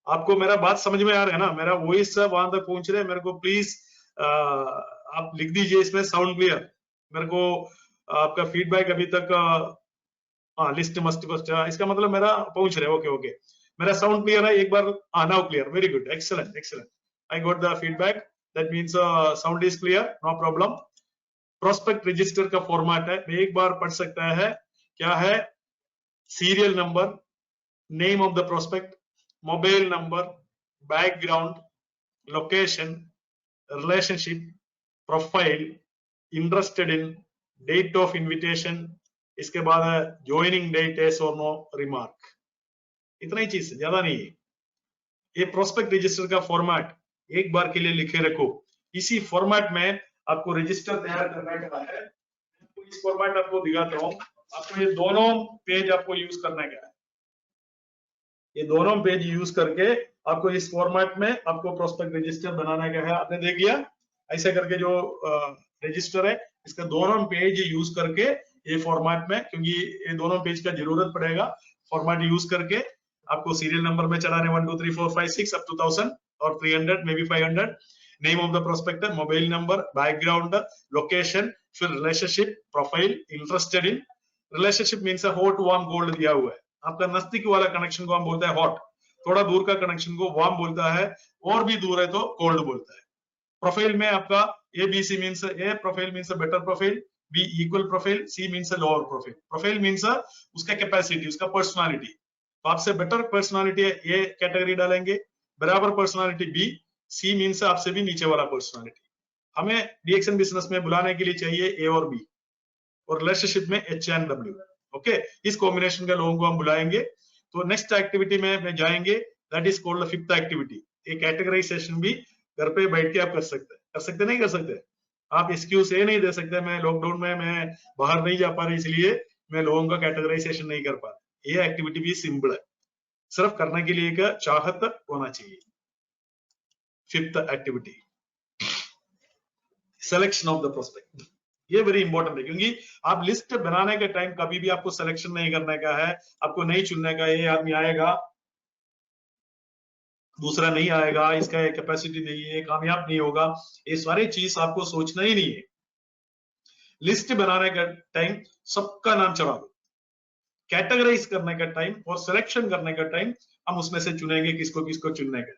आपको मेरा बात समझ में आ रहा है ना? मेरा वॉइस वहां तक पहुंच रहा है? मेरे को प्लीज आप लिख दीजिए इसमें साउंड क्लियर। मेरे को आपका फीडबैक अभी तक लिस्ट मस्ट इसका मतलब मेरा पहुंच रहा है। ओके ओके, मेरा साउंड क्लियर है? एक बार now clear, very good, excellent excellent, I got the feedback. That means sound is clear, no problem. Prospect register का फॉर्मेट है, मैं एक बार पढ़ सकता है। क्या है? Serial number, name of the prospect, mobile number, background, location, relationship, profile, interested in, date of invitation, इसके बाद ज्वाइनिंग डेट, एस और नो, रिमार्क। इतना ही चीज, ज्यादा नहीं है। ये प्रोस्पेक्ट रजिस्टर का फॉर्मेट एक बार के लिए लिखे रखो। इसी फॉर्मेट में आपको रजिस्टर तैयार करने का है। इस फॉर्मेट आपको दिखाता हूँ। आपको ये दोनों पेज आपको यूज करने का है। ये दोनों पेज यूज करके आपको इस फॉर्मेट में आपको प्रोस्पेक्ट रजिस्टर बनाने का है। आपने देख लिया ऐसे करके जो रजिस्टर है इसका दोनों पेज यूज करके ये फॉर्मेट में, क्योंकि ये दोनों पेज का जरूरत पड़ेगा, फॉर्मेट यूज करके आपको सीरियल नंबर में चलाने 1 2 3 4 5 6 अप टू 1000 और 300 maybe 500, name of the prospector, mobile number, background, location, फिर relationship, profile, interested in. Relationship means hot warm cold दिया हुआ है। आपका नजदीक वाला कनेक्शन को हम बोलते हैं हॉट, थोड़ा दूर का कनेक्शन को वार्म बोलता है, और भी दूर है तो कोल्ड बोलता है। प्रोफाइल में आपका A B C means A profile means better profile, B equal profile, C means lower profile. Profile means उसका कैपेसिटी, उसका पर्सनालिटी। तो आपसे बेटर पर्सनालिटी है ए कैटेगरी डालेंगे, बराबर पर्सनालिटी बी, सी मीन्स आपसे भी नीचे वाला पर्सनालिटी। हमें डीएक्सन बिजनेस में बुलाने के लिए चाहिए ए और बी, और रिलेशनशिप में एच एंड डब्ल्यू। ओके, इस कॉम्बिनेशन के लोगों को हम बुलाएंगे। तो नेक्स्ट एक्टिविटी में जाएंगे, that is called the fifth activity. ये कैटेगराइजेशन भी घर पे बैठ के आप कर सकते नहीं कर सकते। आप एक्सक्यूज ये नहीं दे सकते मैं लॉकडाउन में मैं बाहर नहीं जा पा रही इसलिए मैं लोगों का कैटेगराइजेशन नहीं कर पा रहा। ये एक्टिविटी भी सिंपल है, सिर्फ करने के लिए एक चाहत होना चाहिए। Fifth activity, selection of the prospect. ये वेरी इंपॉर्टेंट है, क्योंकि आप लिस्ट बनाने के टाइम कभी भी आपको सिलेक्शन नहीं करने का है, आपको नहीं चुनने का ये आदमी आएगा दूसरा नहीं आएगा, इसका कैपेसिटी नहीं है, कामयाब नहीं होगा, ये सारी चीज आपको सोचना ही नहीं है। लिस्ट बनाने का टाइम सबका नाम चढ़ा दो, कैटेगराइज करने का टाइम और सिलेक्शन करने का टाइम हम उसमें से चुनेंगे किसको किसको चुनने का,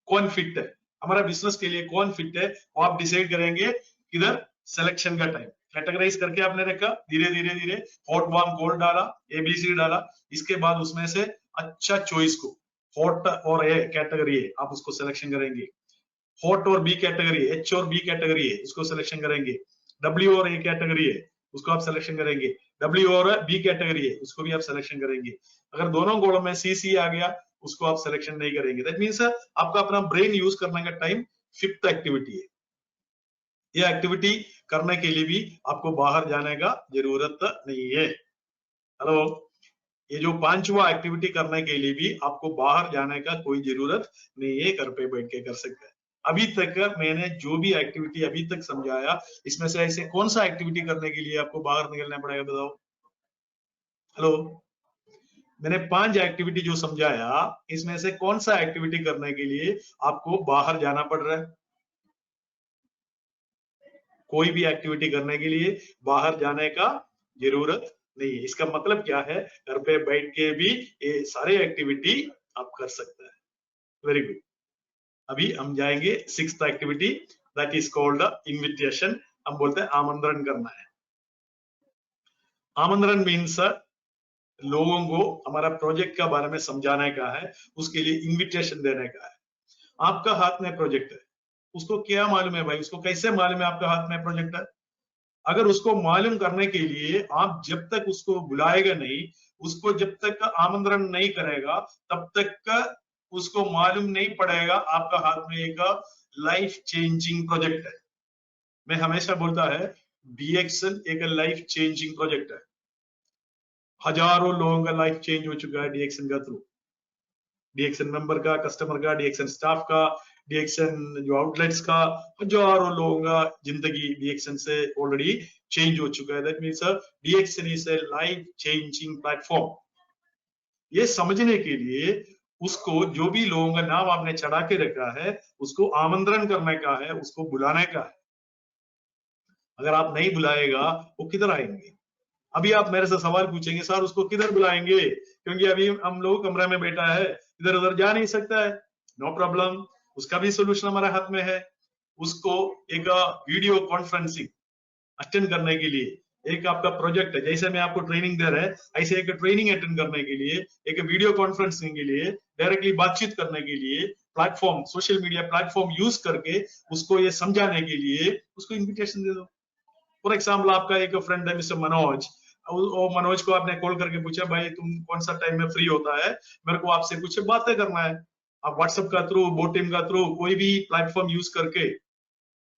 कौन फिट है हमारा बिजनेस के लिए, कौन फिट है वो आप डिसाइड करेंगे। किधर सिलेक्शन का टाइम कैटेगराइज करके आपने रखा, धीरे धीरे धीरे हॉट वार्म कोल्ड डाला, एबीसी डाला, इसके बाद उसमें से अच्छा चॉइस को हॉट और ए कैटेगरी है आप उसको सिलेक्शन करेंगे, हॉट और बी कैटेगरी, एच और बी कैटेगरी है उसको सिलेक्शन करेंगे, डब्ल्यू और ए कैटेगरी है उसको आप सिलेक्शन करेंगे, डब्ल्यू और बी कैटेगरी है उसको भी आप सिलेक्शन करेंगे। अगर दोनों गोलों में सी सी आ गया उसको आप सिलेक्शन नहीं करेंगे। दैट मींस आपका अपना ब्रेन यूज करने का टाइम फिफ्थ एक्टिविटी है। ये एक्टिविटी करने के लिए भी आपको बाहर जाने का जरूरत नहीं है। हेलो, ये जो पांचवा एक्टिविटी करने के लिए भी आपको बाहर जाने का कोई जरूरत नहीं है, घर पे बैठ के कर सकते हैं। अभी तक मैंने जो भी एक्टिविटी अभी तक समझाया इसमें से ऐसे कौन सा एक्टिविटी करने के लिए आपको बाहर निकलना पड़ेगा बताओ। हेलो, मैंने 5 एक्टिविटी जो समझाया इसमें से कौन सा एक्टिविटी करने के लिए आपको बाहर जाना पड़ रहा है? कोई भी एक्टिविटी करने के लिए बाहर जाने का जरूरत नहीं है। इसका मतलब क्या है, घर पे बैठ के भी ये सारे एक्टिविटी आप कर सकते हैं। Very good. अभी हम जाएंगे sixth activity, that is called invitation. हम बोलते हैं आमंत्रण करना है। आमंत्रण मीन्स लोगों को हमारा प्रोजेक्ट के बारे में समझाने का है, उसके लिए इनविटेशन देने का है। आपका हाथ में प्रोजेक्ट है, उसको क्या मालूम है भाई, उसको कैसे मालूम है आपका हाथ में प्रोजेक्ट है? अगर उसको मालूम करने के लिए आप जब तक उसको बुलाएगा नहीं, उसको जब तक आमंत्रण नहीं करेगा तब तक उसको मालूम नहीं पड़ेगा आपका हाथ में एक लाइफ चेंजिंग प्रोजेक्ट है। मैं हमेशा बोलता है डीएक्सन एक लाइफ चेंजिंग प्रोजेक्ट है। हजारों लोगों का लाइफ चेंज हो चुका है डीएक्सन का थ्रू, डीएक्सन मेंबर का, कस्टमर का, डीएक्सन स्टाफ का, डीएक्सन जो आउटलेट्स का, हजारों लोगों का जिंदगी डीएक्सन से ऑलरेडी चेंज हो चुका है। That means DXN is a life changing platform. ये समझने के लिए उसको जो भी लोगों का नाम आपने चढ़ा के रखा है उसको आमंत्रण करने का है, उसको बुलाने का है। अगर आप नहीं बुलाएगा वो किधर आएंगे? अभी आप मेरे से सवाल पूछेंगे सर उसको किधर बुलाएंगे, क्योंकि अभी हम लोग कमरे में बैठा है, इधर उधर जा नहीं सकता है। नो प्रॉब्लम, उसका भी सोल्यूशन हमारे हाथ में है। उसको एक वीडियो कॉन्फ्रेंसिंग अटेंड करने के लिए एक आपका प्रोजेक्ट है, जैसे मैं आपको ट्रेनिंग दे रहा है ऐसे एक ट्रेनिंग अटेंड करने के लिए, एक वीडियो कॉन्फ्रेंसिंग के लिए, डायरेक्टली बातचीत करने के लिए platform, social media platform use करके उसको ये समझाने के लिए उसको इन्विटेशन दे दो। फॉर एग्जाम्पल आपका एक फ्रेंड है मिस्टर मनोज, मनोज को आपने कॉल करके पूछा भाई तुम कौन सा टाइम में फ्री होता है, मेरे को आपसे कुछ बातें करना है। आप व्हाट्सएप का थ्रू, बोटिम का थ्रू, कोई भी प्लेटफॉर्म यूज करके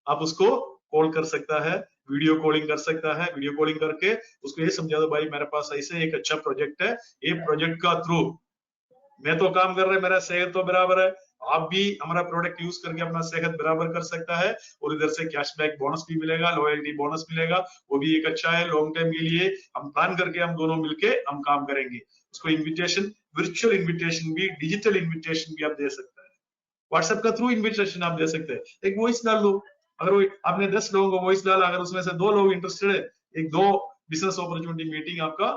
आप उसको कॉल कर सकता है, वीडियो कॉलिंग कर सकता है। वीडियो कॉलिंग करके उसको ये समझा दो भाई मेरे पास ऐसे एक अच्छा प्रोजेक्ट है, ये प्रोजेक्ट का थ्रू मैं तो काम कर रहा है, मेरा सेहत तो बराबर है, आप भी हमारा प्रोडक्ट यूज करके अपना सेहत बराबर कर सकता है और इधर से कैशबैक बोनस भी मिलेगा, लॉयल्टी बोनस मिलेगा, वो भी एक अच्छा है। लॉन्ग टाइम के लिए हम प्लान करके हम दोनों मिलके हम काम करेंगे। उसको इन्विटेशन, वर्चुअल इन्विटेशन भी, डिजिटल इन्विटेशन भी आप दे सकते हैं। व्हाट्सएप का थ्रू इन्विटेशन आप दे सकते हैं। एक वॉइस डाल दो, अगर आपने 10 लोगों को वॉइस डाला, अगर उसमें से 2 लोग इंटरेस्टेड है, एक 2 बिजनेस अपॉर्चुनिटी मीटिंग आपका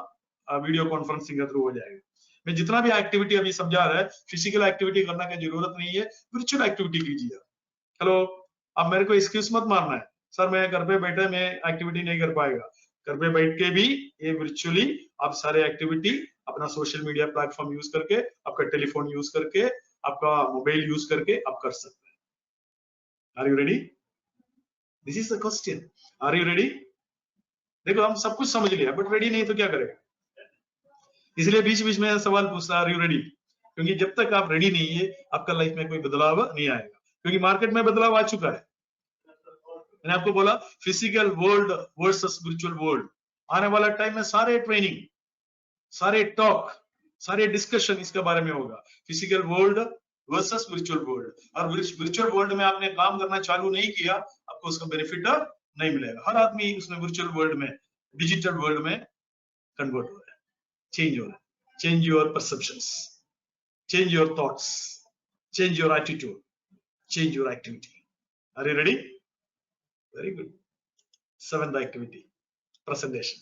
वीडियो कॉन्फ्रेंसिंग के थ्रू हो जाएगा। मैं जितना भी एक्टिविटी अभी समझा रहा है, फिजिकल एक्टिविटी करने की जरूरत नहीं है, वर्चुअल एक्टिविटी कीजिए। हेलो, अब मेरे को एक्सक्यूज मत मारना है, सर मैं घर पे बैठे मैं एक्टिविटी नहीं कर पाएगा। घर पे बैठ के भी ये वर्चुअली आप सारे एक्टिविटी अपना सोशल मीडिया प्लेटफॉर्म यूज करके, आपका टेलीफोन यूज करके, आपका मोबाइल यूज करके आप कर सकते हैं। Are you ready? This is the question, are you ready? देखो हम सब कुछ समझ लिया, बट रेडी नहीं तो क्या करेगा? इसलिए बीच बीच में सवाल पूछता, आर यू रेडी? क्योंकि जब तक आप रेडी नहीं है, आपका लाइफ में कोई बदलाव नहीं आएगा, क्योंकि मार्केट में बदलाव आ चुका है। मैंने आपको बोला physical world versus virtual world. आने वाला टाइम में सारे ट्रेनिंग, सारे टॉक, सारे डिस्कशन इसके बारे में होगा, physical world versus virtual world. और वर्चुअल वर्ल्ड में आपने काम करना चालू नहीं किया, आपको उसका बेनिफिट नहीं मिलेगा। हर आदमी उसमें वर्चुअल वर्ल्ड में, डिजिटल वर्ल्ड में कन्वर्ट हो रहा है, चेंज हो रहा है। Change your perceptions, change your thoughts, change your attitude, change your activity. Are you ready? Very good. 7th activity, presentation.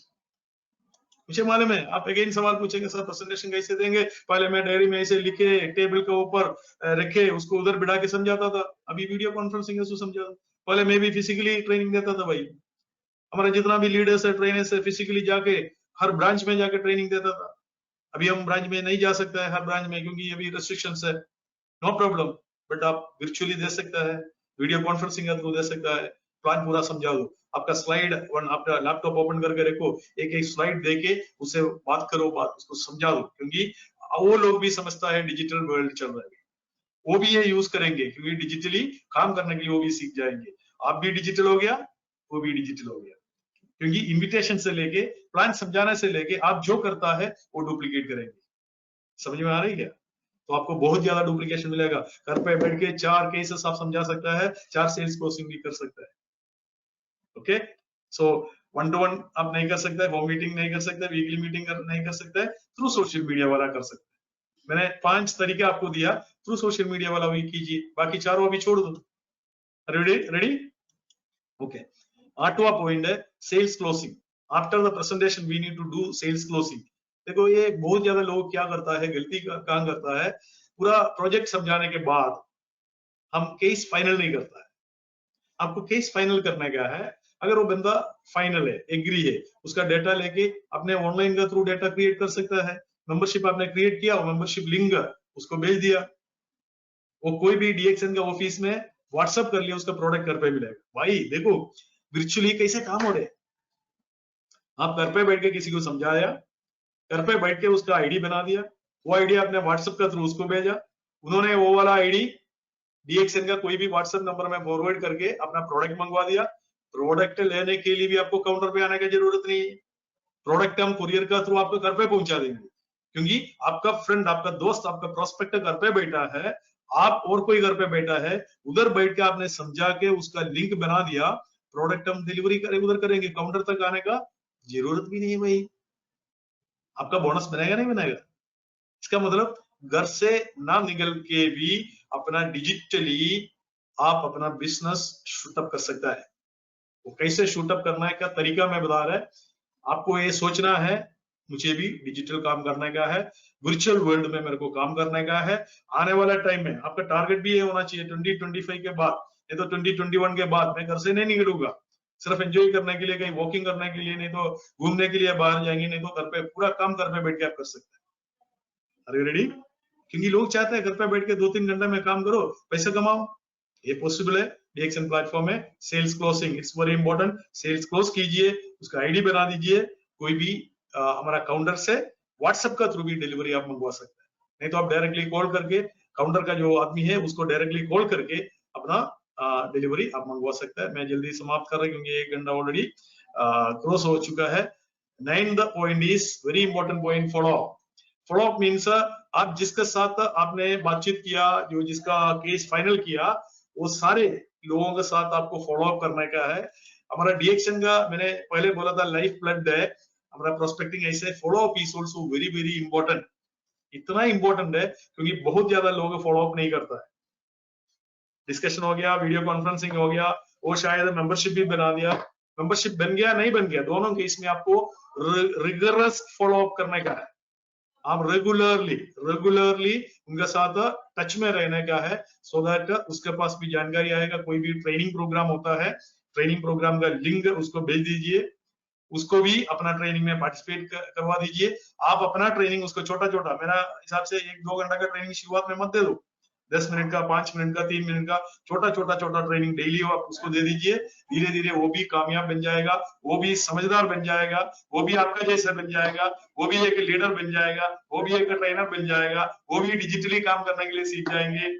मुझे मालूम है आप अगेन सवाल पूछेंगे, सर प्रेजेंटेशन कैसे देंगे? पहले मैं डायरी में ऐसे लिखे, टेबल के ऊपर रखे, उसको उधर बिठा के समझाता था, अभी वीडियो कॉन्फ्रेंसिंग है उसको समझा। पहले मैं भी फिजिकली ट्रेनिंग देता था भाई, हमारा जितना भी लीडर्स है, ट्रेनर्स है, फिजिकली जाके हर ब्रांच में जाके ट्रेनिंग देता था। अभी हम ब्रांच में नहीं जा सकते हैं हर ब्रांच में, क्योंकि अभी रेस्ट्रिक्शंस है। नो प्रॉब्लम, बट आप वर्चुअली दे सकता है, वीडियो कॉन्फ्रेंसिंग के थ्रू दे सकता है। प्लान पूरा समझा दो, आपका स्लाइड आपका लैपटॉप ओपन करके रखो, एक एक स्लाइड देके उससे बात करो, बात उसको समझा दो, क्योंकि वो लोग भी समझता है डिजिटल वर्ल्ड चल रहा है, वो भी ये यूज करेंगे, क्योंकि डिजिटली काम करने के लिए वो भी सीख जाएंगे। आप भी डिजिटल हो गया, वो भी डिजिटल हो गया, क्योंकि इन्विटेशन से लेके प्लान समझाने से लेके आप जो करता है वो डुप्लीकेट करेंगे। समझ में आ रही है? तो आपको बहुत ज्यादा डुप्लीकेशन मिलेगा। घर पे बैठ के 4 केसेस आप समझा सकता है, 4 सेल्स क्लोजिंग भी कर सकता है। ओके, सो 1-to-1 आप नहीं कर सकते, होम मीटिंग नहीं कर सकते, वीकली मीटिंग नहीं कर सकते, थ्रू सोशल मीडिया वाला कर सकते हैं। मैंने 5 तरीके आपको दिया, थ्रू सोशल मीडिया वाला भी कीजिए, बाकी चारों अभी छोड़ दो। रेडी? रेडी? ओके, 8वां पॉइंट है sales closing. After the presentation we need to do sales closing. देखो ये बहुत ज्यादा लोग क्या करता है, गलती काम करता है, पूरा प्रोजेक्ट समझाने के बाद हम केस फाइनल नहीं करता है। आपको केस फाइनल करना क्या है, अगर वो बंदा फाइनल है, एग्री है, उसका डेटा लेके अपने ऑनलाइन का थ्रू डेटा क्रिएट कर सकता है। मेंबरशिप आपने क्रिएट किया, मेंबरशिप लिंक उसको भेज दिया, वो कोई भी डीएक्सएन का ऑफिस में व्हाट्सएप कर लिया, उसका प्रोडक्ट घर पे मिलेगा। भाई देखो वर्चुअली कैसे काम हो रहे हैं, आप घर पे बैठ के किसी को समझाया, घर पे बैठ के उसका आईडी बना दिया, वो आईडी आपने व्हाट्सएप का थ्रू उसको भेजा, उन्होंने वो वाला आईडी डीएक्सएन का कोई भी व्हाट्सएप नंबर में फॉरवर्ड करके अपना प्रोडक्ट मंगवा दिया। प्रोडक्ट लेने के लिए भी आपको काउंटर पे आने की जरूरत नहीं है, प्रोडक्ट हम कुरियर का थ्रू आपको घर पे पहुंचा देंगे, क्योंकि आपका फ्रेंड, आपका दोस्त, आपका प्रोस्पेक्ट घर पे बैठा है, आप और कोई घर पे बैठा है, उधर बैठ के आपने समझा के उसका लिंक बना दिया, प्रोडक्ट हम डिलीवरी उधर करेंगे, काउंटर तक आने का जरूरत भी नहीं है भाई। आपका बोनस बनेगा नहीं बनेगा? इसका मतलब घर से ना निकल के भी अपना डिजिटली आप अपना बिजनेस शूटअप कर सकता है। वो कैसे शूटअप करना है का तरीका मैं बता रहा है आपको। ये सोचना है मुझे भी डिजिटल काम करने का है, वर्चुअल वर्ल्ड में मेरे को काम करने का है। आने वाला टाइम में आपका टारगेट भी ये होना चाहिए 2025 के बाद, नहीं तो 2021 के बाद मैं घर से नहीं निकलूंगा, सिर्फ एंजॉय करने के लिए, कहीं वॉकिंग करने के लिए, नहीं तो घूमने के लिए बाहर जाएंगे, नहीं तो घर पे पूरा काम घर पे बैठ के आप कर सकते हैं। अरे रेडी? क्योंकि लोग चाहते हैं घर पे बैठ के 2-3 घंटे में काम करो, पैसा कमाओ। ये पॉसिबल है डीएक्सएन प्लेटफॉर्म में। Sales closing it's very important, sales close कीजिए, उसका आईडी बना दीजिए, कोई भी हमारा काउंटर से व्हाट्सएप का थ्रू भी डिलीवरी आप मंगवा सकते हैं, नहीं तो आप डायरेक्टली कॉल करके काउंटर का जो आदमी है उसको डायरेक्टली कॉल करके अपना डिलीवरी आप मंगवा सकते हैं। मैं जल्दी समाप्त कर रहा हूँ क्योंकि 1 घंटा ऑलरेडी क्रॉस हो चुका है। 9th point is very important point, follow up. Follow up means आप जिसके साथ आपने बातचीत किया, जो जिसका केस फाइनल किया, वो सारे लोगों के साथ आपको फॉलो अप करने का है। हमारा डीएक्शन का मैंने पहले बोला था लाइफ ब्लड है हमारा प्रोस्पेक्टिंग, ऐसे follow up is also very very important. इतना इंपॉर्टेंट है क्योंकि बहुत ज्यादा लोग फॉलो अप नहीं करता है। डिस्कशन हो गया, वीडियो कॉन्फ्रेंसिंग हो गया, वो शायद मेंबरशिप भी बना दिया, मेंबरशिप बन गया नहीं बन गया, दोनों केस में आपको रिगरस फॉलो अप करने का है। आप रेगुलरली उनके साथ टच में रहने का है, सो दैट उसके पास भी जानकारी आएगा। कोई भी ट्रेनिंग प्रोग्राम होता है, ट्रेनिंग प्रोग्राम का लिंक उसको भेज दीजिए, उसको भी अपना ट्रेनिंग में पार्टिसिपेट करवा दीजिए। आप अपना ट्रेनिंग उसको छोटा छोटा, मेरा हिसाब से 1-2 घंटा का ट्रेनिंग शुरुआत में मत दे दो, 10 मिनट का, 5 मिनट का, 3 मिनट का छोटा छोटा ट्रेनिंग डेली आप उसको दे दीजिए। धीरे धीरे वो भी कामयाब बन जाएगा, वो भी समझदार बन जाएगा, वो भी आपका जैसा बन जाएगा, वो भी एक लीडर बन जाएगा, वो भी एक ट्रेनर बन जाएगा, वो भी डिजिटली काम करने के लिए सीख जाएंगे।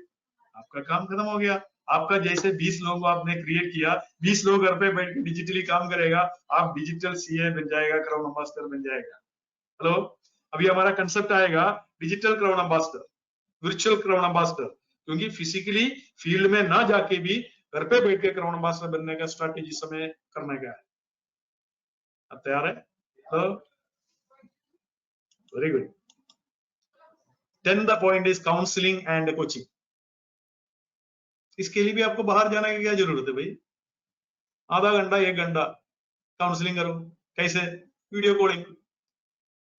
आपका काम खत्म हो गया। आपका जैसे 20 लोगों को आपने क्रिएट किया, 20 लोग घर पे बैठ के डिजिटली काम करेगा, आप डिजिटल सीए बन जाएगा, क्राउन एम्बेसडर बन जाएगा। हेलो, अभी हमारा कंसेप्ट आएगा digital crown ambassador, virtual crown ambassador, क्योंकि फिजिकली फील्ड में ना जाके भी घर पे बैठ के क्राउन एम्बेसडर बनने का स्ट्रैटेजी समय करने का है। अब तैयार है? तो very good. 10th point is counselling and coaching. इसके लिए भी आपको बाहर जाने की क्या जरूरत है भाई? आधा घंटा 1 घंटा काउंसलिंग करो। कैसे? वीडियो कॉलिंग,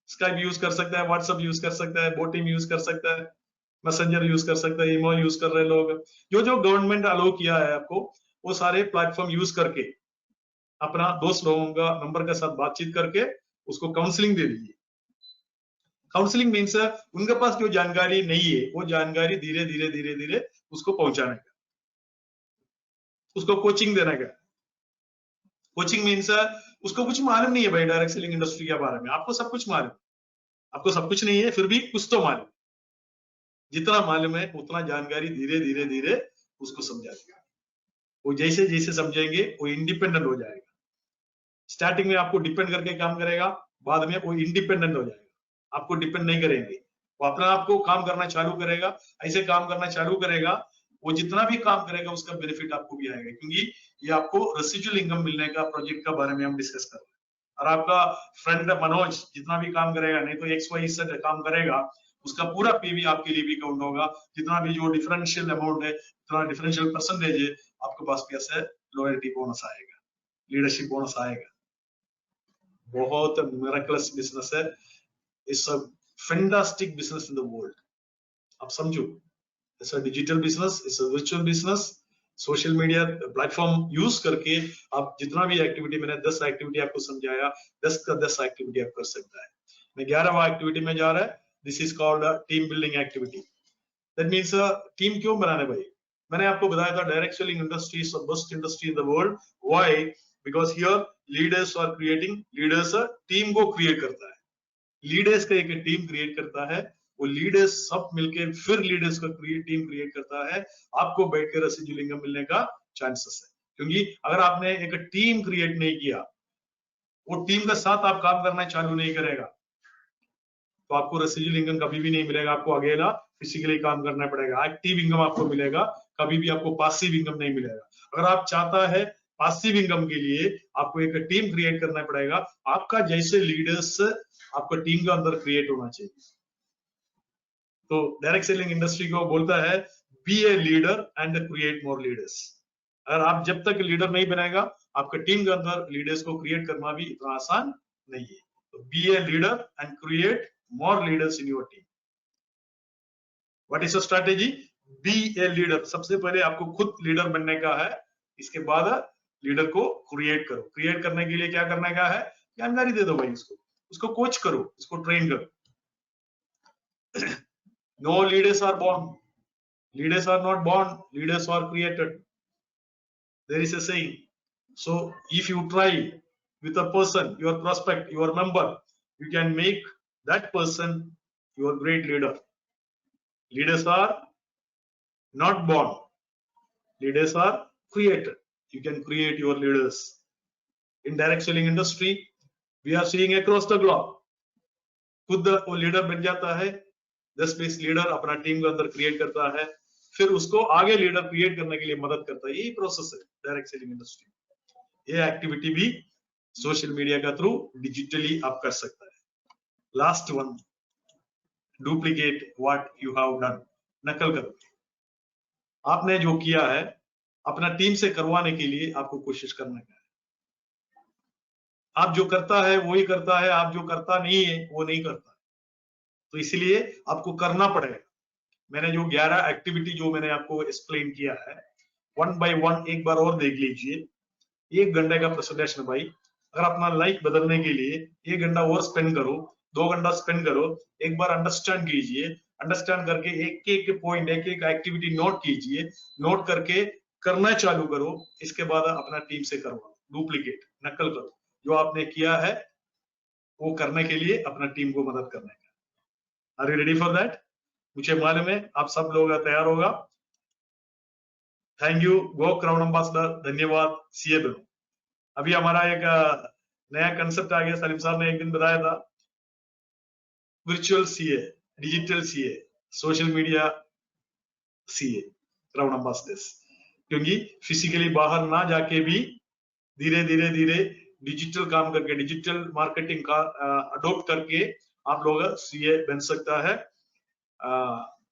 स्काइप यूज कर सकता है, व्हाट्सएप यूज कर सकता है, बोटिम यूज कर सकता है, मैसेंजर यूज कर सकता है, ईमो यूज कर रहे लोग, जो जो गवर्नमेंट अलाउ किया है आपको, वो सारे प्लेटफॉर्म यूज करके अपना दोस्त लोगों का नंबर के साथ बातचीत करके उसको काउंसलिंग दे दीजिए। काउंसलिंग मीन्स उनके पास जो जानकारी नहीं है वो जानकारी धीरे धीरे धीरे धीरे उसको पहुंचाने का, उसको कोचिंग देने का। कोचिंग मीन्स उसको कुछ मालूम नहीं है भाई डायरेक्ट सेलिंग इंडस्ट्री के बारे में, आपको सब कुछ मालूम, आपको सब कुछ नहीं है फिर भी कुछ तो मालूम। जितना मालूम है उतना जानकारी धीरे धीरे धीरे उसको समझा दिया। वो जैसे जैसे समझेंगे वो इंडिपेंडेंट हो जाएगा। स्टार्टिंग में आपको डिपेंड करके काम करेगा, बाद में वो इंडिपेंडेंट हो जाएगा, आपको डिपेंड नहीं करेंगे, वो अपना आपको काम करना चालू करेगा। ऐसे काम करना चालू करेगा, वो जितना भी काम करेगा उसका बेनिफिट आपको भी आएगा, क्योंकि ये आपको रेसिडुअल इनकम मिलने का प्रोजेक्ट का बारे में हम डिस्कस कर रहे हैं। और आपका फ्रेंड मनोज जितना भी काम करेगा, नहीं तो XY से काम करेगा, उसका पूरा पे भी आपके लिए भी काउंट होगा। जितना भी जो डिफरेंशियल अमाउंट है, जितना डिफरेंशियल परसेंटेज है, आपके पास कैसे लॉयल्टी बोनस आएगा, लीडरशिप बोनस आएगा। बहुत मिरेकलस बिजनेस है, it's a fantastic business in the world. आप समझो, it's a digital business, it's a virtual business. Social media platform use करके आप जितना भी एक्टिविटी, मैंने 10 एक्टिविटी आपको समझाया, 10 का 10 एक्टिविटी आप कर सकता है। मैं 11वां एक्टिविटी में जा रहा है, this is called team building activity. That means team क्यों बनाने भाई? मैंने आपको बताया था direct selling industry is the best industry in the world. Why? Because here leaders are creating, leaders team को क्रिएट करता है, लीडर्स का एक टीम क्रिएट करता है, वो लीडर्स सब मिलके फिर लीडर्स का टीम क्रिएट करता है, आपको बैठकर रेसिडुअल इनकम मिलने का चांसेस है। क्योंकि अगर आपने एक टीम क्रिएट नहीं किया, वो टीम के साथ आप काम करना चालू नहीं करेगा, तो आपको रेसिडुअल इनकम कभी भी नहीं मिलेगा। आपको अकेला फिजिकली काम करना पड़ेगा। एक्टिव इनकम आपको मिलेगा, कभी भी आपको पासिव इनकम नहीं मिलेगा। अगर आप चाहता है पासिव इनकम के लिए, आपको एक टीम क्रिएट करना पड़ेगा। आपका जैसे लीडर्स आपका टीम के अंदर क्रिएट होना चाहिए। तो डायरेक्ट सेलिंग इंडस्ट्री को बोलता है be a leader and create more leaders. अगर आप जब तक लीडर नहीं बनेगा, आपके टीम के अंदर लीडर्स को क्रिएट करना भी इतना आसान नहीं है। तो be a leader and create more leaders in your team. What is the strategy? Be a leader. सबसे पहले आपको खुद लीडर बनने का है, इसके बाद लीडर को क्रिएट करो। क्रिएट करने के लिए क्या करने का है? जानकारी दे दो भाई, उसको कोच करो, उसको ट्रेन करो। No leaders are born. Leaders are not born. Leaders are created. There is a saying. So if you try with a person, your prospect, your member, you can make that person your great leader. Leaders are not born. Leaders are created. You can create your leaders. In direct selling industry, we are seeing across the globe. खुद वो लीडर बन जाता है, 10-20 लीडर अपना टीम के अंदर क्रिएट करता है, फिर उसको आगे लीडर क्रिएट करने के लिए मदद करता है. यही प्रोसेस है डायरेक्ट सेलिंग इंडस्ट्री. ये एक्टिविटी भी सोशल मीडिया का थ्रू डिजिटली आप कर सकता है. Last one, duplicate what you have done. नकल करो. आपने जो किया है अपना टीम से करवाने के लिए आपको कोशिश करने का है. आप जो करता है वो ही करता है, आप जो करता नहीं है वो नहीं करता है. तो इसलिए आपको करना पड़ेगा. मैंने जो 11 एक्टिविटी जो मैंने आपको एक्सप्लेन किया है, 1 by 1 एक बार और देख लीजिए. 1 घंटे का प्रेजेंटेशन भाई, अगर अपना लाइफ बदलने के लिए 1 घंटा और स्पेंड करो, 2 घंटा स्पेंड करो, एक बार अंडरस्टैंड कीजिए. अंडरस्टैंड करके एक एक पॉइंट, एक एक एक्टिविटी नोट कीजिए. नोट करके करना चालू करो. इसके बाद अपना टीम से करवाओ. डुप्लीकेट, नकल करो. जो आपने किया है वो करने के लिए अपना टीम को मदद करने का. Are you ready for that? मुझे मालूम है आप सब लोग तैयार होगा. Thank you. Go crown ambassador. धन्यवाद. सीए बनो. अभी हमारा एक नया कंसेप्ट आ गया. सलीम साहब ने एक दिन बताया था, virtual CA, digital CA, social media CA, crown ambassadors. क्योंकि फिजिकली बाहर ना जाके भी धीरे धीरे डिजिटल काम करके, डिजिटल मार्केटिंग का अडॉप्ट करके आप लोग सीए बन सकता है.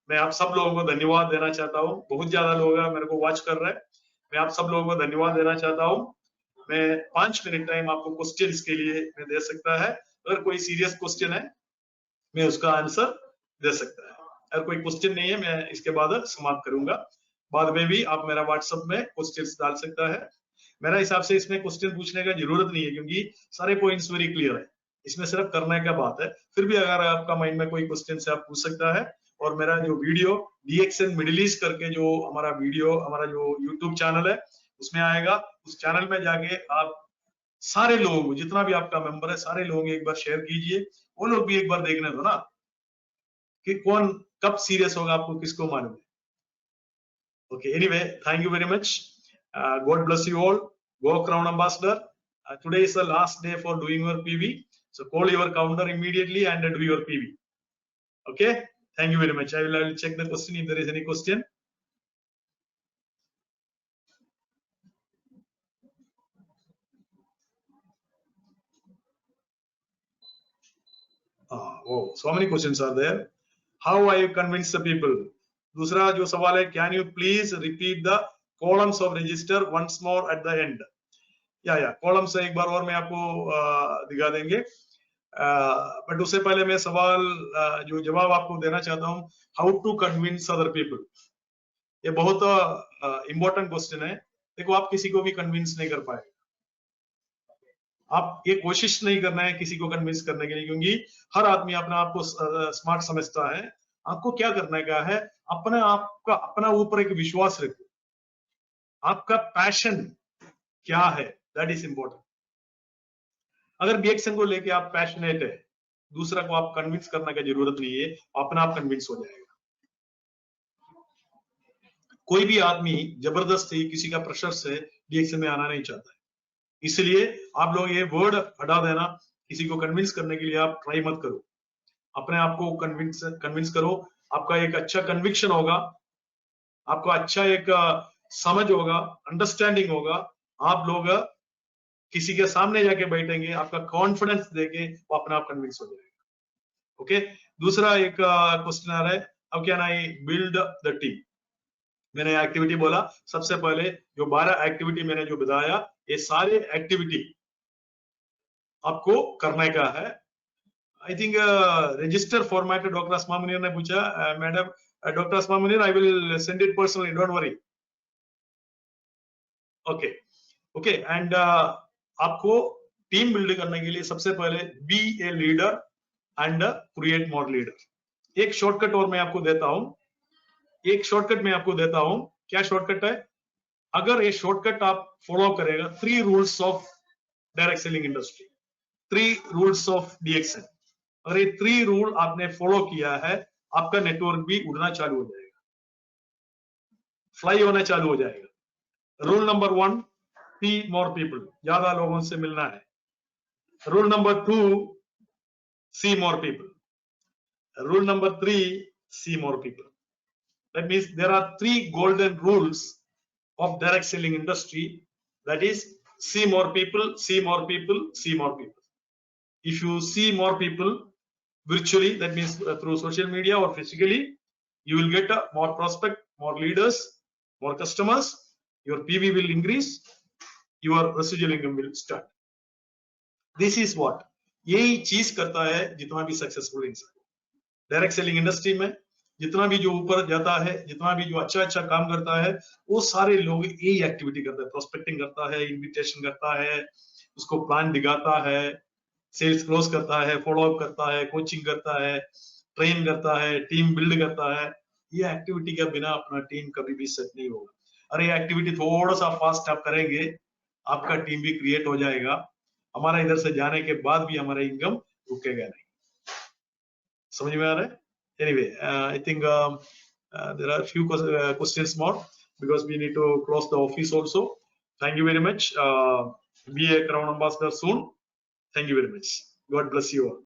मैं आप सब लोगों को धन्यवाद देना चाहता हूँ. बहुत ज्यादा लोग मेरे को वॉच कर रहे हैं. मैं आप सब लोगों को धन्यवाद देना चाहता हूँ. मैं 5 मिनट टाइम आपको क्वेश्चन के लिए मैं दे सकता है. अगर कोई सीरियस क्वेश्चन है मैं उसका आंसर दे सकता है. अगर कोई क्वेश्चन नहीं है मैं इसके बाद समाप्त करूंगा. बाद में भी आप मेरा व्हाट्सएप में क्वेश्चन डाल सकता है. मेरा हिसाब से इसमें क्वेश्चन पूछने का जरूरत नहीं है, क्योंकि सारे पॉइंट्स वेरी क्लियर है. इसमें सिर्फ करने का बात है. फिर भी अगर आपका माइंड में कोई क्वेश्चन से आप पूछ सकता है. और मेरा जो वीडियो DXN मिडिल ईस्ट करके जो हमारा वीडियो, हमारा जो यूट्यूब चैनल है उसमें आएगा. उस चैनल में जाके आप सारे लोगों को, जितना भी आपका मेंबर है, सारे लोगों को एक बार शेयर कीजिए. वो लोग भी एक बार देखने दो ना कि कौन कब सीरियस होगा, आपको किसको मालूम है. Okay, anyway, thank you very much. God bless you all. Go Crown Ambassador. Today is the last day for doing your PV. So call your counter immediately and do your PV. Okay, thank you very much. I will check the question if there is any question. Oh, so many questions are there. How I convince the people? दूसरा जो सवाल है, can you please repeat the columns of register once more at the end? या columns एक बार और मैं आपको दिखा देंगे. बट उससे पहले मैं सवाल जो जवाब आपको देना चाहता हूँ, how to convince other people. ये बहुत इंपॉर्टेंट क्वेश्चन है. देखो, आप किसी को भी कन्विंस नहीं कर पाएंगे. आप ये कोशिश नहीं करना है किसी को कन्विंस करने के लिए, क्योंकि हर आदमी अपने आप को स्मार्ट समझता है. आपको क्या करने का है, अपने आप का, अपना ऊपर एक विश्वास रखो. आपका पैशन क्या है, दैट इज इंपॉर्टेंट. अगर DXN को लेके आप पैशनेट है, दूसरा को आप कन्विंस करने की जरूरत नहीं है, अपना आप कन्विंस हो जाएगा. कोई भी आदमी जबरदस्ती किसी का प्रेशर से DXN में आना नहीं चाहता है. इसलिए आप लोग ये वर्ड हटा देना. किसी को कन्विंस करने के लिए आप ट्राई मत करो. अपने आप को कन्विंस करो. आपका एक अच्छा कन्विक्शन होगा, आपका अच्छा एक समझ होगा, अंडरस्टैंडिंग होगा. आप लोग किसी के सामने जाके बैठेंगे, आपका कॉन्फिडेंस देके वो अपने आप कन्विंस हो जाएगा. ओके, दूसरा एक क्वेश्चन आ रहा है, how can I build the team. मैंने एक्टिविटी बोला, सबसे पहले जो 12 एक्टिविटी मैंने जो बताया, ये सारे एक्टिविटी आपको करने का है. I think register format doctor Asma Munir ने पूछा. Madam doctor Asma Munir, I will send it personally, don't worry. Okay and आपको टीम बिल्ड करने के लिए सबसे पहले be a leader and create more leader. एक शॉर्टकट और मैं आपको देता हूं. क्या शॉर्टकट है? अगर ये शॉर्टकट आप फॉलो करेगा, 3 rules of direct selling industry, 3 rules of DXN. अगर ये 3 रूल आपने फॉलो किया है, आपका नेटवर्क भी उड़ना चालू हो जाएगा, फ्लाई होना चालू हो जाएगा. Rule number 1, see more people, ज्यादा लोगों से मिलना है. Rule number 2, see more people. Rule number 3, see more people. That means there are 3 golden rules of direct selling industry. That is, see more people, see more people, see more people. If you see more people virtually, that means through social media or physically, you will get more prospect, more leaders, more customers. Your PV will increase, your residual income will start. This is what यही चीज करता है जितना भी सक्सेसफुल इंसान. डायरेक्ट सेलिंग इंडस्ट्री में जितना भी जो ऊपर जाता है, जितना भी जो अच्छा काम करता है, वो सारे लोग यही एक्टिविटी करते हैं. प्रोस्पेक्टिंग करता है, इन्विटेशन करता है, उसको प्लान दिखाता है, सेल्स क्लोज करता है, फॉलो अप करता है, कोचिंग करता है, ट्रेन करता है, टीम बिल्ड करता है. ये एक्टिविटी के बिना अपना टीम कभी भी सेट नहीं होगा. अरे ये एक्टिविटी थोड़ा सा फास्ट आप करेंगे, आपका टीम भी क्रिएट हो जाएगा. हमारा इधर से जाने के बाद भी हमारा इनकम रुकेगा नहीं. समझ में आ रहा है? Anyway, I think there are a few questions more because we need to close the office also. Thank you very much. Be a Crown Ambassador soon. Thank you very much. God bless you all.